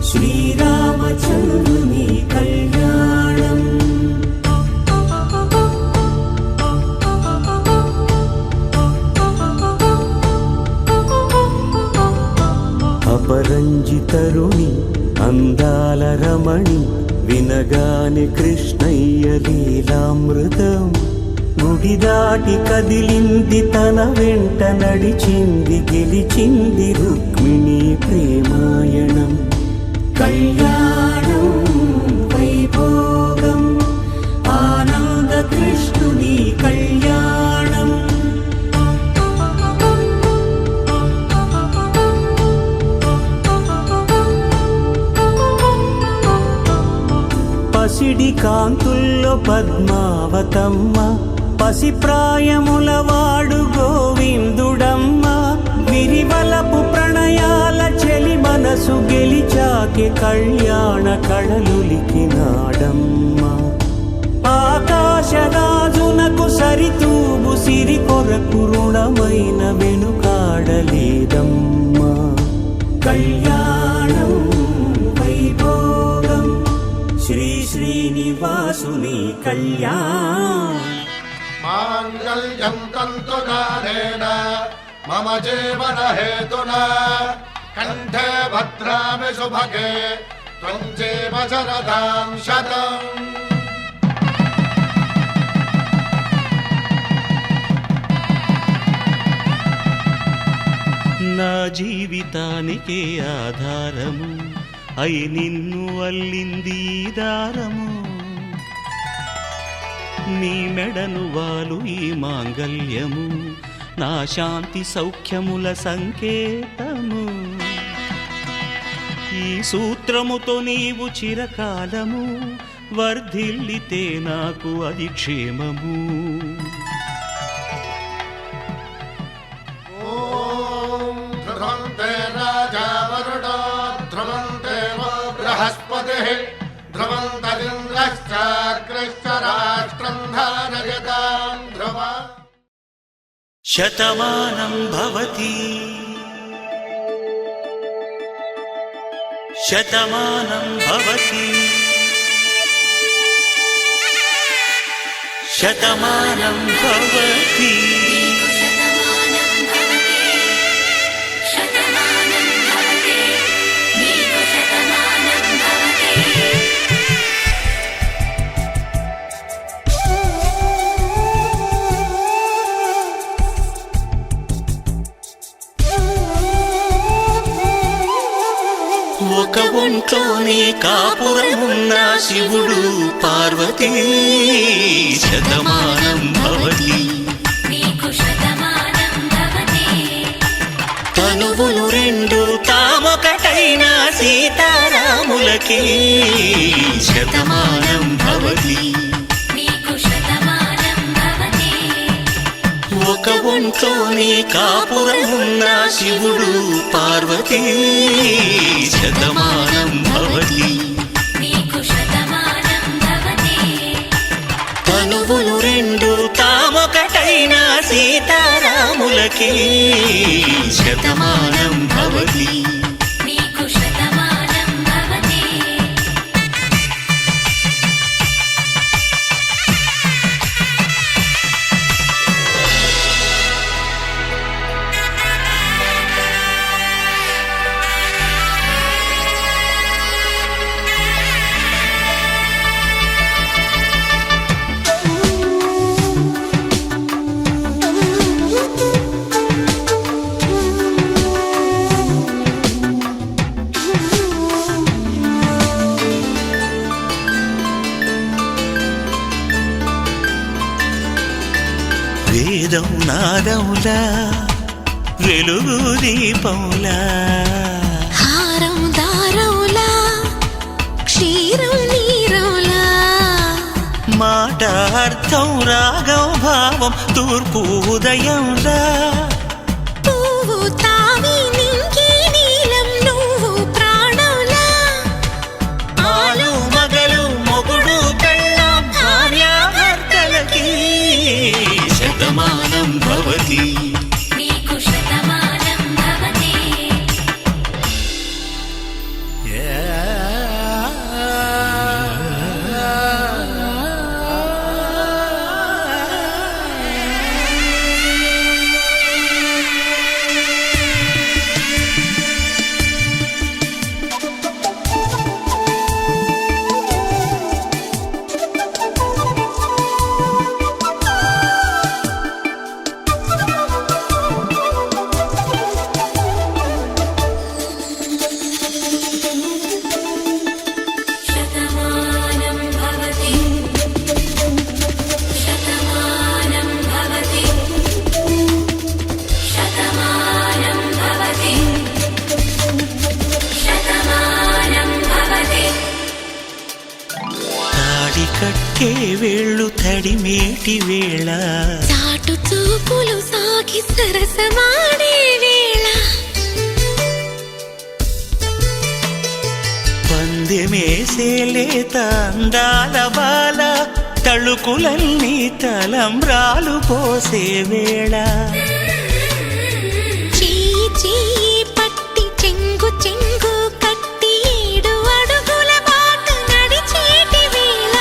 శ్రీరామచంద్రుని కళ్యాణం అపరంజి తరుణి అందాల రమణి వినగానే కృష్ణయ్య లీలామృతం గుడి దాటి కదిలింది తన వెంట నడిచింది గెలిచింది రుక్మిణి ప్రేమాయణం కళ్యాణం వైభోగం ఆనంద కృష్ణుని కళ్యాణం పసిడి కాంతుల్లో పద్మావతమ్మ పసిప్రాయముల వాడు గోవిందుడమ్మ విరివలపు ప్రణయాల చెలి మనసు గెలిచాకె కళ్యాణ కళలులికినాడమ్మ ఆకాశరాజునకు సరితూబు సిరి కొరకు రుణమైన వెనుకాడలేదమ్మా కళ్యాణం వైభోగం శ్రీ శ్రీనివాసుని కళ్యాణ్ మాంగళ్యం తంతునానేన మమ జీవన హేతునా కంఠే భద్రామి శుభగే త్వం జీవ శరదాం శతం. నా జీవితానికే ఆధారము అయి నిన్ను అల్లింది దారము. నీ మెడను వాలు ఈ మాంగళ్యము నా శాంతి సౌఖ్యముల సంకేతము. ఈ సూత్రముతో నీవు చిరకాలము వర్ధిల్లితే నాకు అది క్షేమము. ఓం ధ్రువంతే రాజా వరుణో ధ్రువంతే వో బృహస్పతిః ధ్రువంతరింద్రశ్చాగ్రశ్చ రాష్ట్రం ధారయతాం ధ్రువా. శతమానం భవతి శతమానం భవతి శతమానం భవతి. ఒక ఒంట్లోనే కాపురమున్న శివుడు పార్వతీ శతమానం భవతి. తనువులు రెండు తామొకటైన సీతారాములకి శతమానం భవతి. ఒక ఒంట్లోనే కాపురమున్న శివుడు పార్వతీ శతమానం భవతి. తనువులు రెండు తామొకటైన సీతారాములకి శతమానం భవతి. వేదం నాదములా వెలుగు దీపములా హారం దారవులా క్షీరం నీరవులా మాట అర్థం రాగం భావం తూర్పు ఉదయంలా పువ్వు తావి నింగి నీలం నువ్వు ప్రాణంలా ఆలు మగలు మొగుడు పెళ్ళాం భార్యాభర్తలకి శతమానం భవతి. కట్టే వేళ్ళు తడిమేటి వేళ చాటు చూపులు సాగి సరసమాడే వేళ పందెమేసేలేత అందాల బాల తళుకులన్నీ తలంబ్రాలు పోసే వేళ చెయ్యి చెయ్యి పట్టి చెంగు చెంగు కట్టి 7 అడుగుల బాట నడిచేటి వేళ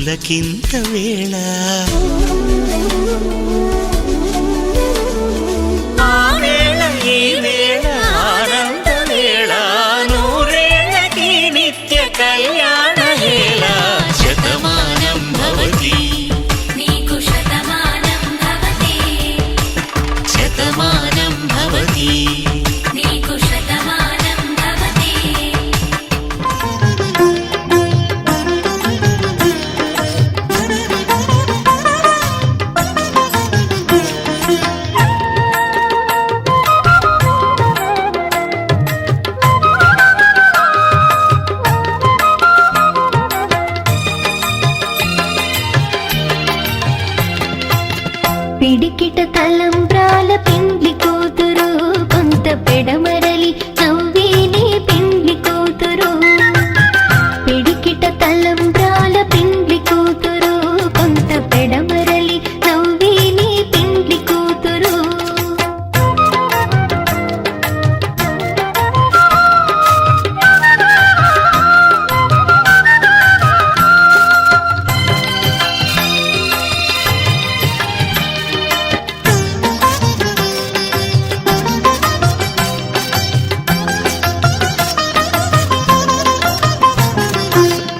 పులకింత వేళ ఆ వేళ ఈ వేళ ఆనంద వేళ నూరేళ్ళకి నిత్య కళ్యాణ వేళ శతమానం భవతి నీకు శతమానం భవతి శతమానం భవతి నీకు శతమానం భవతి పిడికిట తలంబ్రాల పెండ్లి కూతురు కొంత పెడమరలి నవ్వేనే పెండ్లి కూతురు పిడికిట తలంబ్రాల పెండ్లి కూతురు కొంత పెడమరలి నవ్వేనే పెండ్లి కూతురు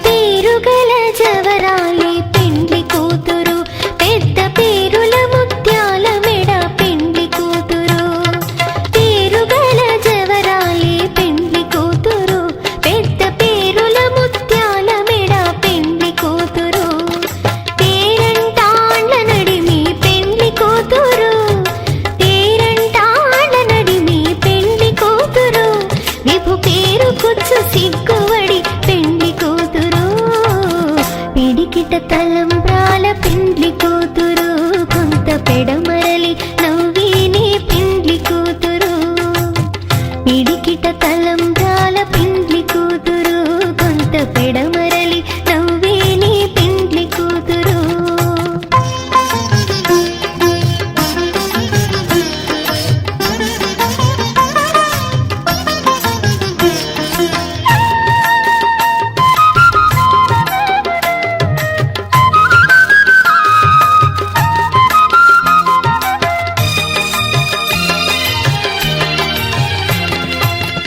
పేరుగల జవరాలి పెండ్లి కూతురు పెద్ద పేరుల ముత్యాల మెడ పెండ్లి కూతురు పేరుగల జవరాలి పెండ్లి కూతురు పెద్ద పేరుల ముత్యాల మెడ పెండ్లి కూతురు పేరంటాళ్ళ నడిమి పెండ్లి కూతురు పేరంటాళ్ళ నడిమి పెండ్లి కూతురు విభు పేరు కుచ్చు సిగ్గువడి పెండ్లి కూతురు పిడికిట తలంబ్రాల పెండ్లి కూతురు కొంత పెడమరలి నవ్వేనే పెండ్లి కూతురు పిడికిట తలంబ్రాల పెండ్లి కూతురు కొంత పెడమరలి నవ్వేనే పెండ్లి కూతురు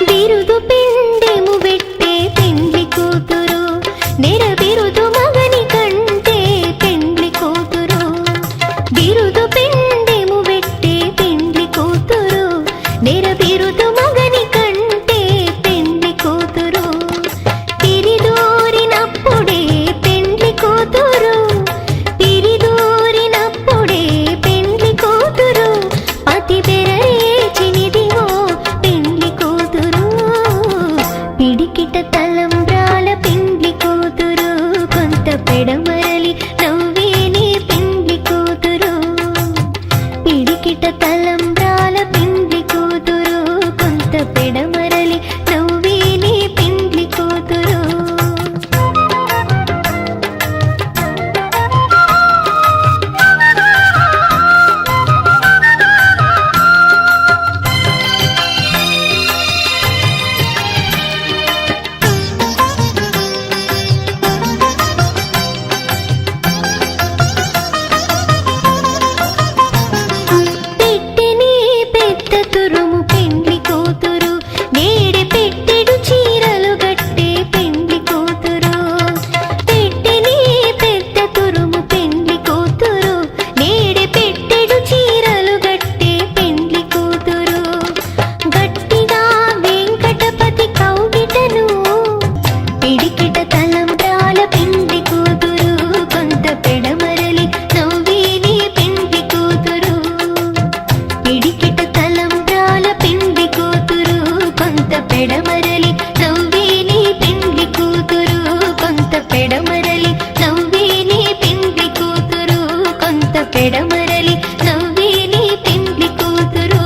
బిరుదు పిండెము పెట్టే పెండ్లి కూతురు నెర బిరుదు మగని కంటే పెండ్లి కూతురు బిరుదు పిండెము పెట్టే పెండ్లి కూతురు నెర బిరుదు మగని కంటే పెండ్లి కూతురు తిరిదూరినప్పుడే పెండ్లి కూతురు తిరిదూరినప్పుడే పెండ్లి కూతురు పతి పెరరేచినిదివో పెండ్లి కూతురు పిడికిట తలంబ్రాల పెండ్లి కూతురు కొంత పెడమరలి నవ్వేనే పెండ్లి కూతురు పిడికిట తలంబ్రాల పెండ్లి కూతురు కొంత పెడమరలి నవ్వేనే పెండ్లి కూతురు పెట్టెనే పెద్ద తురుము పెండ్లి కూతురు నేడే పెట్టెడు చీరలు గట్టే పెండ్లి కూతురు పెట్టెనే పెద్ద తురుము పెండ్లి కూతురు నేడే పెట్టెడు చీరలు గట్టే పెండ్లి కూతురు గట్టిగా వెంకటపతి కౌగిటను పిడికిట తలంబ్రాల పెండ్లి కూతురు కొంత పెడమరలి నవ్వేనే పెండ్లి కూతురు పిడికిట తలంబ్రాల పెండ్లి కూతురు కొంత పెడమరలి నవ్వేనే పెండ్లి కూతురు కొంత పెడమరలి నవ్వేనే పెండ్లి కూతురు కొంత పెడమరలి నవ్వేనే పెండ్లి కూతురు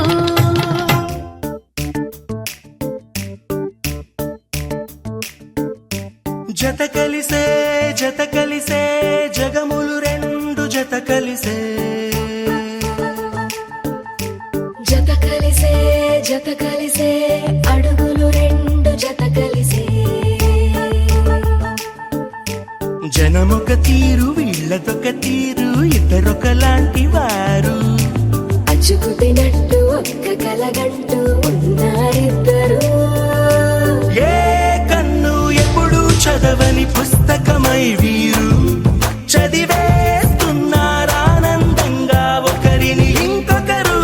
జత కలిసే జగములు రెండు జత కలిసే జత కలిసే అడుగులు రెండు జత కలిసే జని జనమొక తీరు వీళ్ళదొక తీరు ఇద్దరొకలాంటి వారు అచ్చుకుతినట్టు ఒక్క కలగంటూ ఉన్నారిద్దరు ఏ కన్ను ఎప్పుడు చదవని పుస్తకమై వీరు చదివేస్తున్నారానందంగా ఒకరిని ఇంకొకరు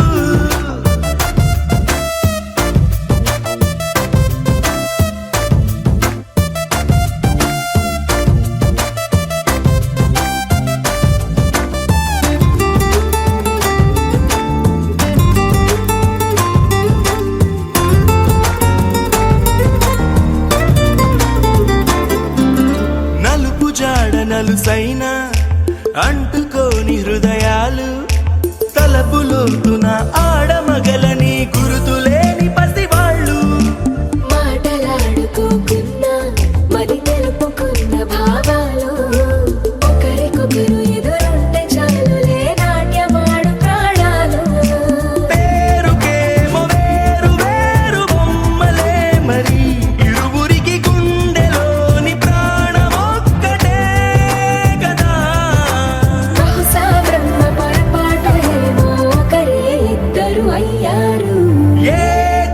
నలుపు జాడ నలుసైన అంటుకోని హృదయాలు తలపులోతున ఆడమగలని గురుతులేని పసివాళ్ళు మాటలాడుకోకున్నా మరి తెలుపుకున్న భావాలు ఒకరికొకరు ఎదురుంటే చాలులే నాట్యమాడు ప్రాణాలు పేరుకేమో వేరు వేరు బొమ్మలే మరి ఇరువురికి గుండెలోని ప్రాణమొక్కటే కదా బహుశా బ్రహ్మ పొరపాటు ఏమో ఒకరే ఇద్దరు అయ్యారు ఏ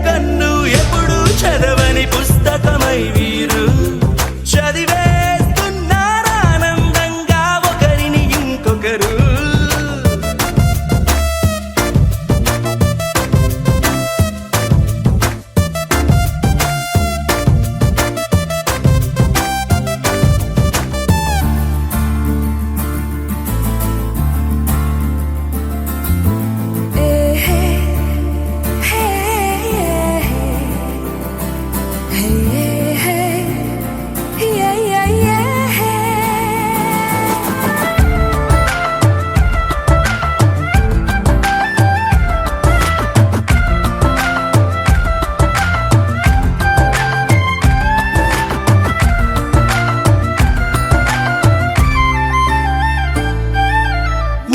కన్ను ఎప్పుడు చదవని పుస్తకమై వీరు చదివేస్తున్నారానందంగా ఒకరిని ఇంకొకరు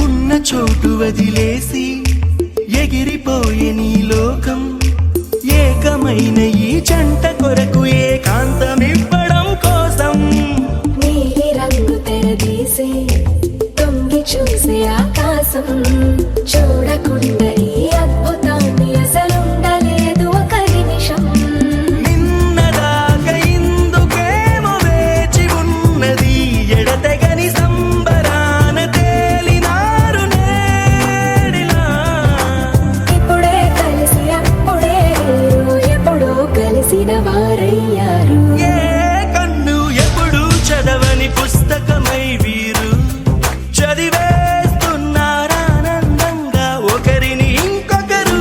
ఉన్న చోటు వదిలేసి ఎగిరిపోయే నీ లోకం ఏకమైన ఈ జంట కొరకు ఏకాంతమివ్వడం కోసం నీలి రంగు తెరదీసి తొంగి చూసే ఆకాశం చూడకుండా ఈ అద్భుతాన్ని అసలుండలేదు ఒక నిమిషం నిన్నదాకా ఇందుకేమో వేచి ఉన్నది ఎడతెగని సంబరాన తేలినారు నేడిలా ఇప్పుడే కలిసి అప్పుడే వీరు ఎప్పుడో కలిసిన వారయ్యారు ఏ కన్ను ఎప్పుడు చదవని పుస్తకమై వీరు చదివేస్తున్నారానందంగా ఒకరిని ఇంకొకరు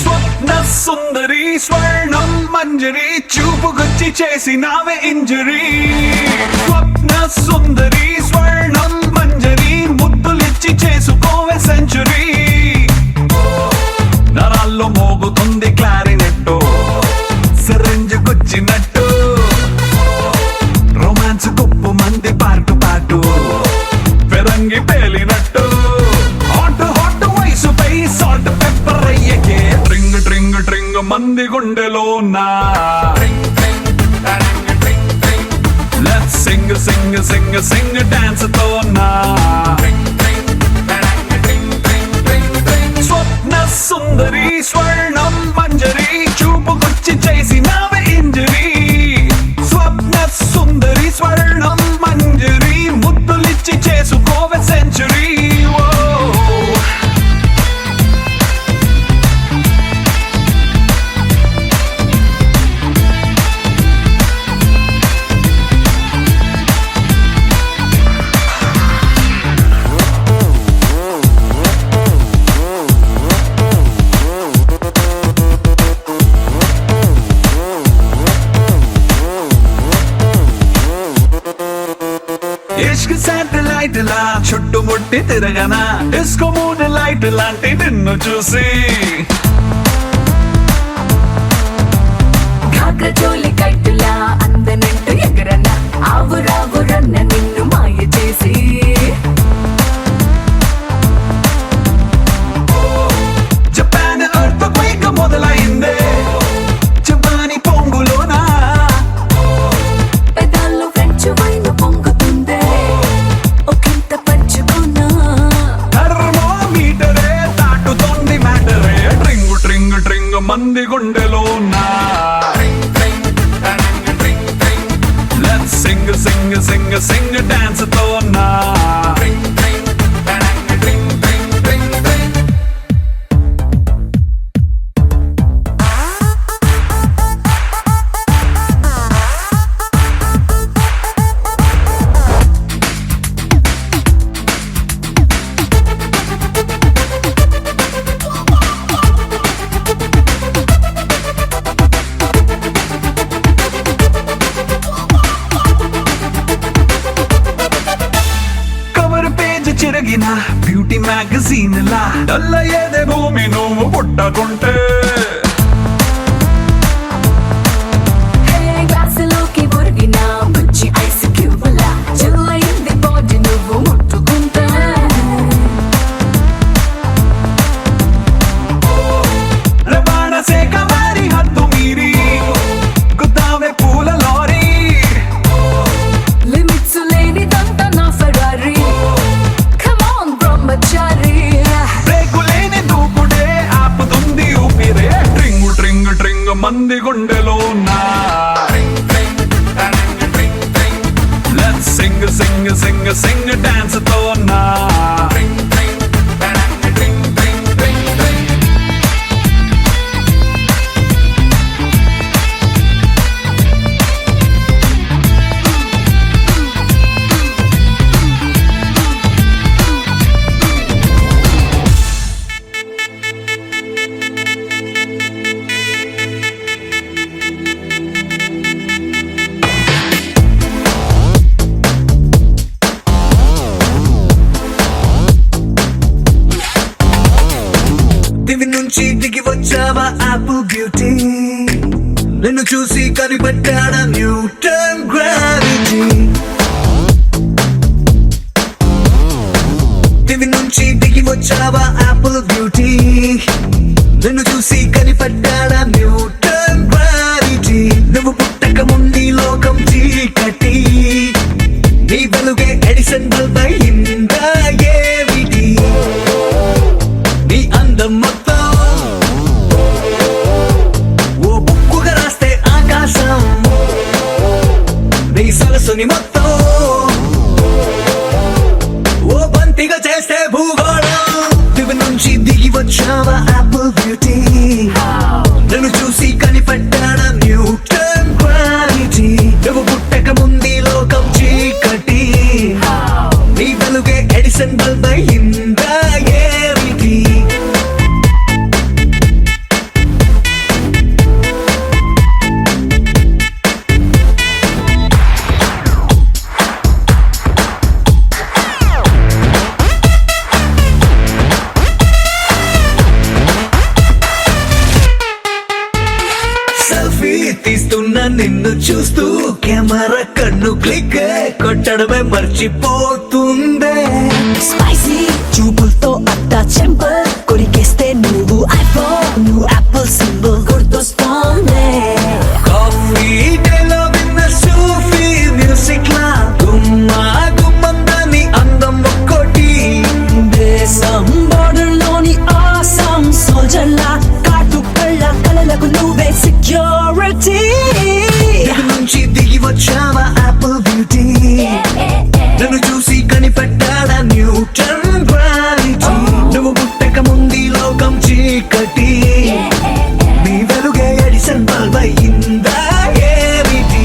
స్వప్న సుందరి స్వర్ణం మంజరి చూపుకొచ్చి చేసినావే ఇంజరీ స్వప్న సుందరి స్వర్ణం మంజరి ముద్దులిచ్చి చేసుకోవే సెంచురీ నరాల్లో మోగుతుంది క్లారినెట్టు సిరింజ్ గుచ్చినట్టు రొమాన్స్ కుప్పు మంది పాటు పాటు పెరంగి పేలినట్టు హాట్ హాట్ వయసుపై సాల్ట్ పెప్పర్ అయ్యకే ట్రింగ్ ట్రింగ్ ట్రింగ్ మంది గుండెలో నా let's sing sing sing sing dance తో నా స్వప్న సుందరి స్వర్ణం మంజరి చూపుకొచ్చి చేసినావే ఇంజరీ స్వప్న సుందరి స్వర్ణం మంజరి ముద్దులిచ్చి చేసుకోవే సెంచురీ లైట్ లా చుట్టుముట్టి తిరగనా డిస్కో మూన్ లైట్ లాంటి నిన్ను చూసి కాకచోలి కట్టులా అందనంటూ ఎగరన్న ఆవురావురన్న నిన్ను మాయ చేసి జపాన్ ఎర్త్ క్వేక్ మొదలైందే జపాని పొంగులోనా పెదాల్లో ఫ్రెంచ్ వైన్ పొంగుతుందే ఒకంత పంచుకున్నా థర్మోమీటరే దాటుతోంది మ్యాటరే ట్రింగు ట్రింగు ట్రింగు మంది గుండెలోనా let's sing sing sing sing dance తోనా కవర్ పేజ్ చిరగిన బ్యూటీ మ్యాగజైన్ లా డల్ల ఏదే భూమి నువ్వు పుట్టకుంటే గ్లాసులోకి ఒరిగిన బుచ్చి ఐస్ క్యూబులా చిల్లయింది బాడీ నువ్వు ముట్టుకుంటా రవాణా శాఖ వారి హద్దు మీరి గుద్దావే పూల లారీ లిమిట్స్ లేనిదంతా నా Ferrari come on Brahmachari break లేని దూకుడే ఆపుతుంది ఊపిరే ట్రింగు ట్రింగు ట్రింగు మంది గుండెలోనా let's sing sing sing sing dance తోనా దివి నుంచి దిగి వచ్చావా ఆపిల్ బ్యూటీ నిన్ను చూసి కనిపెట్టాడా న్యూటన్ గ్రావిటీ దివి నుంచి దిగి వచ్చావా ఆపిల్ బ్యూటీ నిన్ను చూసి కనిపెట్టాడా న్యూటన్ గ్రావిటీ నువ్వు పుట్టక ముందు లోకం చీకటి నీ వెలుగే ఎడిసన్ బల్బ్ అయిందా ఏమిటి నీ అందం మొత్తం ఓ బుక్కుగా రాస్తే ఆకాశం నీ సరస్సుని మొత్తం ఓ బంతిగా చేస్తే భూగోళం దివి నుంచి దిగి వచ్చావా ఆపిల్ బ్యూటీ నన్ను చూసి కనిపెట్టాడా న్యూటన్ గ్రావిటీ నువ్వు పుట్టక ముందు లోకం చీకటి నీ వెలుగే ఎడిసన్ బల్బ్ అయిందా ఏమిటి సెల్ఫీ తీస్తున్న నిన్ను చూస్తూ కెమెరా కన్ను క్లిక్ కొట్టడమే మర్చిపోతుందే స్పైసీ చూపులతో అట్టా చెంపల్ కొరికేస్తే నువ్వు ఐఫోన్ నువ్వు యాపిల్ సింబల్ గుర్తొస్తోంది కాఫీ డేలో విన్న సూఫీ మ్యూజిక్ లా గుమ్మా గుమ్మందని అందం ఒక్కోటి దేశం బోర్డర్ లోని ఆసం సోల్జర్ లా కాటు కళ్ళ కలలకు నువ్వే సెక్యూరిటీ దిగి నుంచి దిగి వచ్చావా ఆపిల్ బ్యూటీ నన్ను చూసి కనిపెట్టాడా న్యూటన్ గ్రావిటీ నువ్వు పుట్టక ముందు లోకం చీకటి నీ వెలుగే ఎడిసన్ బల్బ్ అయిందా ఏమిటి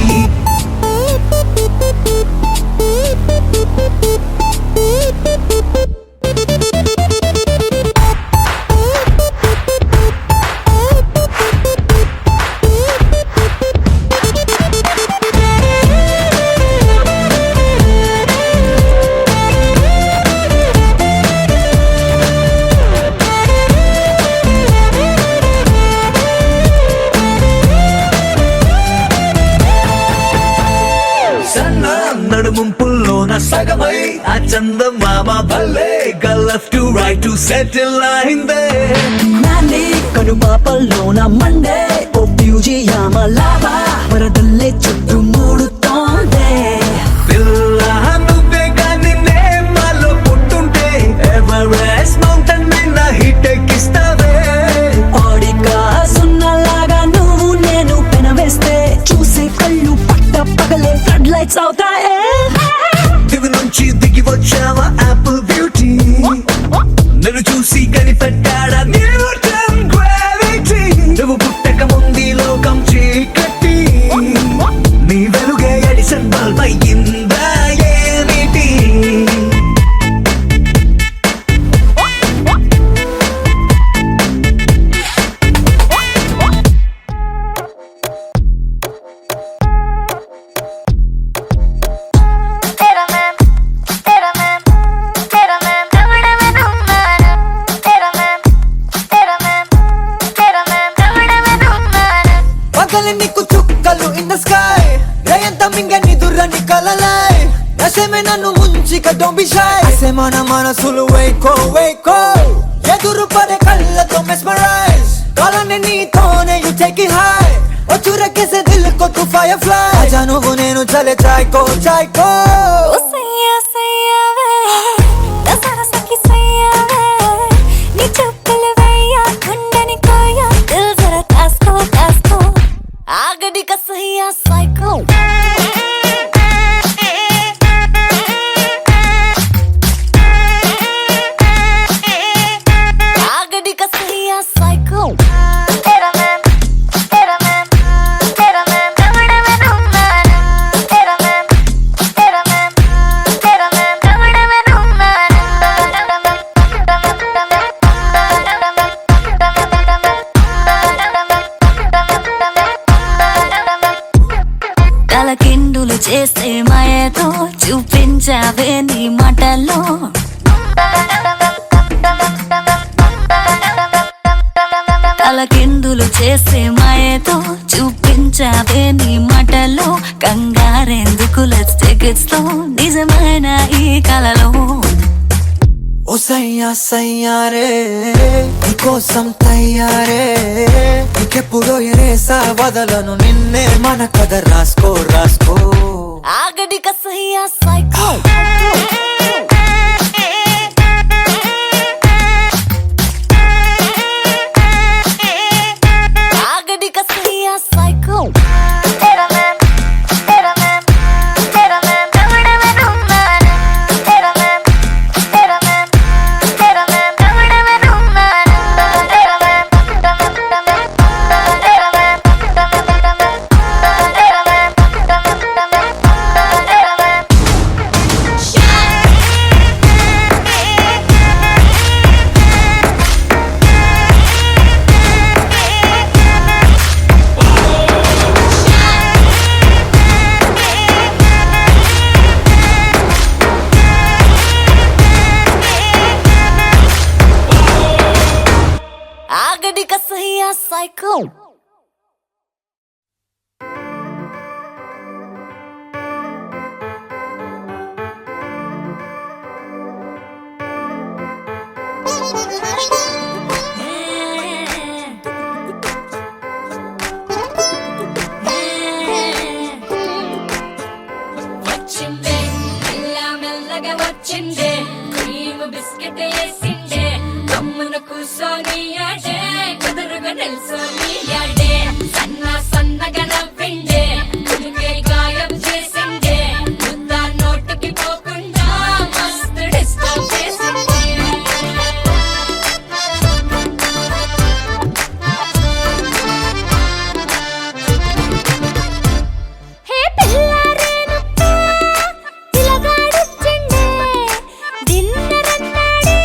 సగమై ఆ చందమామ భలే left to right to settle అయిందే నాని కనుపాపల్లోన మండే ఓ ఫ్యూజియామ లావా వరదల్లే చుట్టూ మూడుతోందే పిల్ల నువ్వే కానీ నేమాలో పుట్టుంటే ఎవరెస్ట్ మౌంటైన్ మీద హిట్ ఎక్కిస్తావే ఆడికా సున్నలాగా నువ్వు నేను పెనవేస్తే చూసే కళ్ళు పట్ట పగలే ఫ్లడ్ లైట్స్ అవుతాయే దివి నుంచి దిగి వచ్చావా యాపిల్ బ్యూటీ నన్ను చూసి కనిపెట్టాడా న్యూటన్ గ్రావిటీ నువ్వు పుట్టక ముందు లోకం చీకటి నీ వెలుగే ఎడిసన్ బల్బ్ అయ్యిందా ఏమిటి పగలి నీకు చుక్కలు ఇన్ ద స్కై రేయంత మింగని దుర్రని కలలై నసేమే నన్ను ముంచిక డోంట్ బి షై అసే మన మనసులు వేకో వేకో ఎదురు పడే కళ్ళతో మెస్మరైజ్ కాలని నీతోనే you take it high oh చురకేసే దిల్ కో తు ఫైర్ ఫ్లై ఆజా నువ్వు నేను చలే చాయ్కో చాయ్కో సయ్యా సయ్యావే దసరా సఖి సయ్యావే నీ చెప్పులు వేయా గుండెని కోయా దిల్ జరా కాస్కో కాస్కో ఆగడి కా సయ్యా సైకో ఆగడి కా సయ్యా సైకో తలకిందులు చేసే మాయతో చూపించావే నీ మాటల్లో తలకిందులు చేసే మాయతో చూపించావే నీ మాటల్లో కంగారెందుకు లెట్స్ టేక్ ఇట్ స్లో నిజమైన ఈ కలలో ఓ సయ్యా సయ్యారే నీకోసం తయ్యారే నీకెప్పుడో ఎరేసా వదలను నిన్నే మన కథ రాసుకో రాసుకో ఆగడి కా సయ్యా సైకో ఆగడి కా సయ్యా సైకో ఆగడి కా సయ్యా సైకో వచ్చిందే మెల్ల మెల్లగా వచ్చిందే క్రీమ్ బిస్కెట్ వేసిందే గమ్మున కూసోని ఆడే కుదురుగా నిల్సోని ఆడే సన్న సన్నగా నవ్విండే కులికే గాయం చేసిందే ముద్ద నోటికి పోకుండా మస్తు డిస్టర్బ్ చేసిందే హే పిల్లారేనప్ప పిల్లగాడొచ్చిండే డిన్నర్ అన్నాడే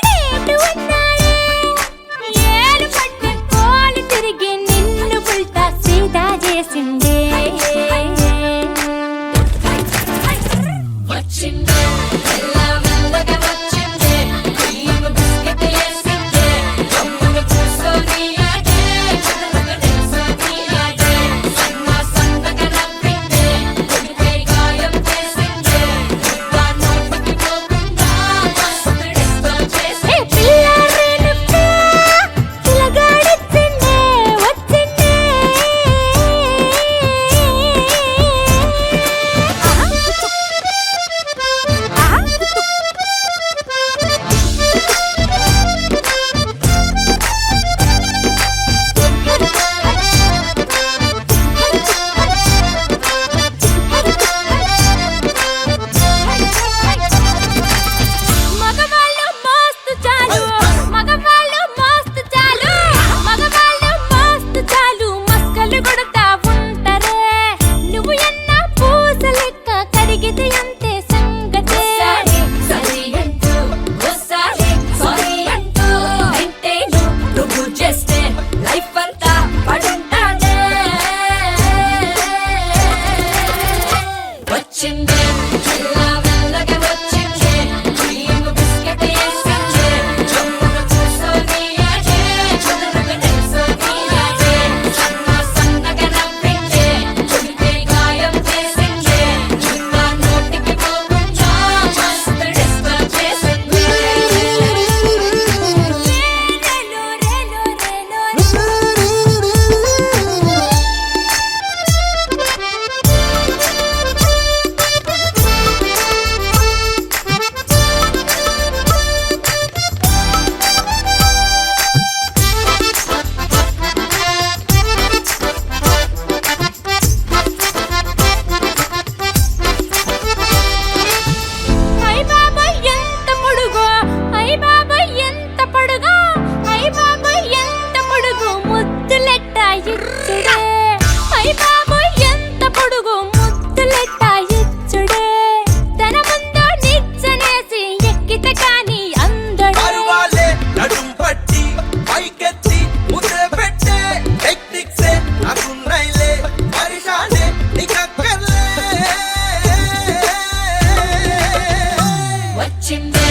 డేట్ ఉన్నాడే ఏలు పట్టుకో నువ్వు చేస్తే లైఫ్ అంతా పడుంటాడే వచ్చిందే ఇలా మెల్లగా వచ్చిందే క్రీమ్ బిస్కెట్ వేసిందే జమ్మున చూసోని అదే చదువుకు తెలుసోని అదే సన్నగా నవ్విందే చెబితే గాయం చేసిందే ఇంకా నోటికి పోకుండా మస్తు డిస్టర్బ్ చేసిందే అయ్ బాబాయ్ ఎంత పొడుగో అయ్ బాబాయ్ ఎంత పొడుగో అయ్ బాబాయ్ ఎంత పొడుగు ముద్దులెట్ట ఇచ్చుడే అయ్ బాబాయ్ ఎంత పొడుగు ముద్దులెట్ట ఇచ్చుడే తన ముందు నిచ్చనేసి ఎక్కిత కాని అందడు పరువాలే నడుం పట్టి పైకెత్తి ముద్ర పెట్టే టెక్నిక్స్ నాకున్నైలే పరిశానే నీకక్కర్లే వచ్చిందే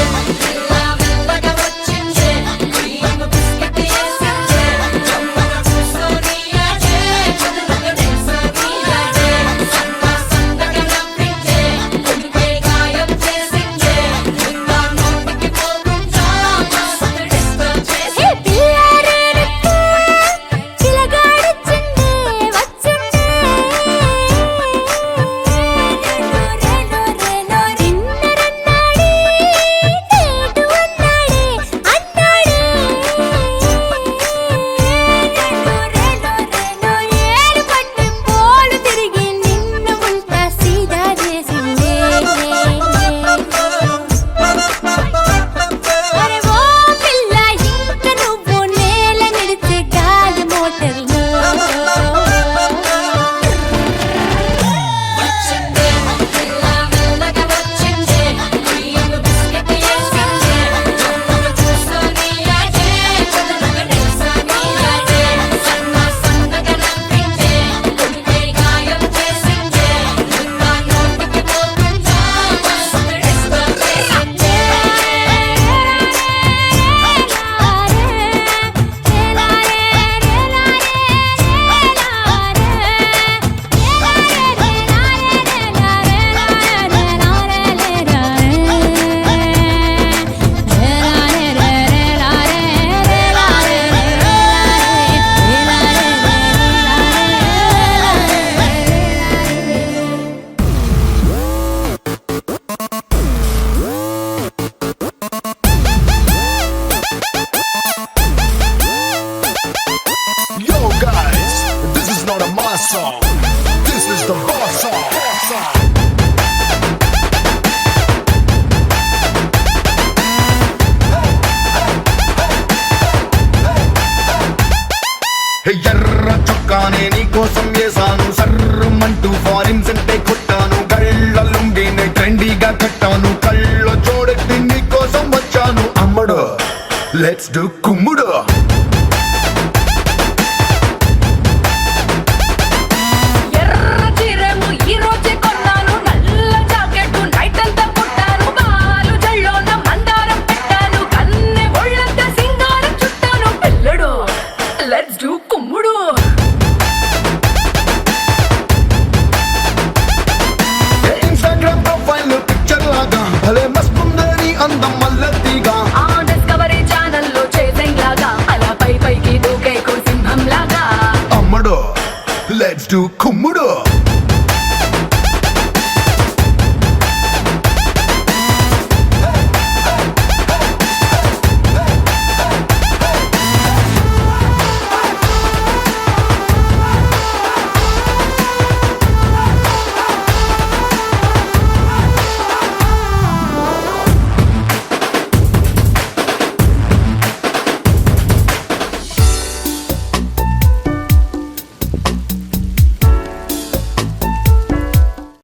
ఇలా మెల్లగా వచ్చిందే క్రీమ్ బిస్కెట్ వేసిందే జమ్మున చూసోని అదే చదువుకు తెలుసోని అదే సన్నగా నవ్విందే చెబితే గాయం చేసిందే ఇంకా నోటికి పోకుండా మస్తు డిస్టర్బ్ చేసిందే పిల్లగాడొచ్చిందే వచ్చిందే తిన్నరన్నాడే తేటు అన్నాడే అన్నాడే ఏడు పట్టి పోలు తిరిగి నిన్ను ఉల్టా సీదా చేసిందే అరే ఓ పిల్ల ఇంక నువ్వు నేల నిడితే గాలి మోటర్లో వచ్చిందే ఇలా మెల్లగా వచ్చిందే క్రీమ్ బిస్కెట్ వేసిందే జమ్మున చూసోని అదే చదువుకు తెలుసోని అదే సన్నగా నవ్విందే చెబితే గాయం చేసిందే ఇంకా నోటికి పోకుండా మస్తు డిస్టర్బ్ చేసిందే Yo guys, this is not a mass song. This is the boss song. హే ఎర్ర చొక్కానే నీకోసం వేసాను సర్రమంటూ ఫారిన్ సెంటే కొట్టాను గళ్ళ లుంగినే ట్రెండీగా కట్టాను కళ్ళ చూడెత్తి నీకోసం వచ్చాను అమ్మడు లెట్స్ డు కుమ్ముడు ఎర్ర చీరేమో ఈ రోజే కొన్నాను నల్ల జాకెట్ నైట్ అంతా కుట్టాను బాలు జల్లోన మందారం పెట్టాను కన్నె ఒళ్ళంతా సింగారం చుట్టాను పిల్లడు లెట్స్ డూ కుమ్ముడు ఇన్స్టాగ్రామ్ ప్రొఫైల్ పిక్చర్ లాగా భలే మస్తుందని అందం మల్లతిగా ఆ డిస్కవరీ ఛానల్లో చేసింగ్ లాగా అలా పైకి దూకే సింహం లాగా అమ్మడు లెట్స్ డు కుమ్ముడు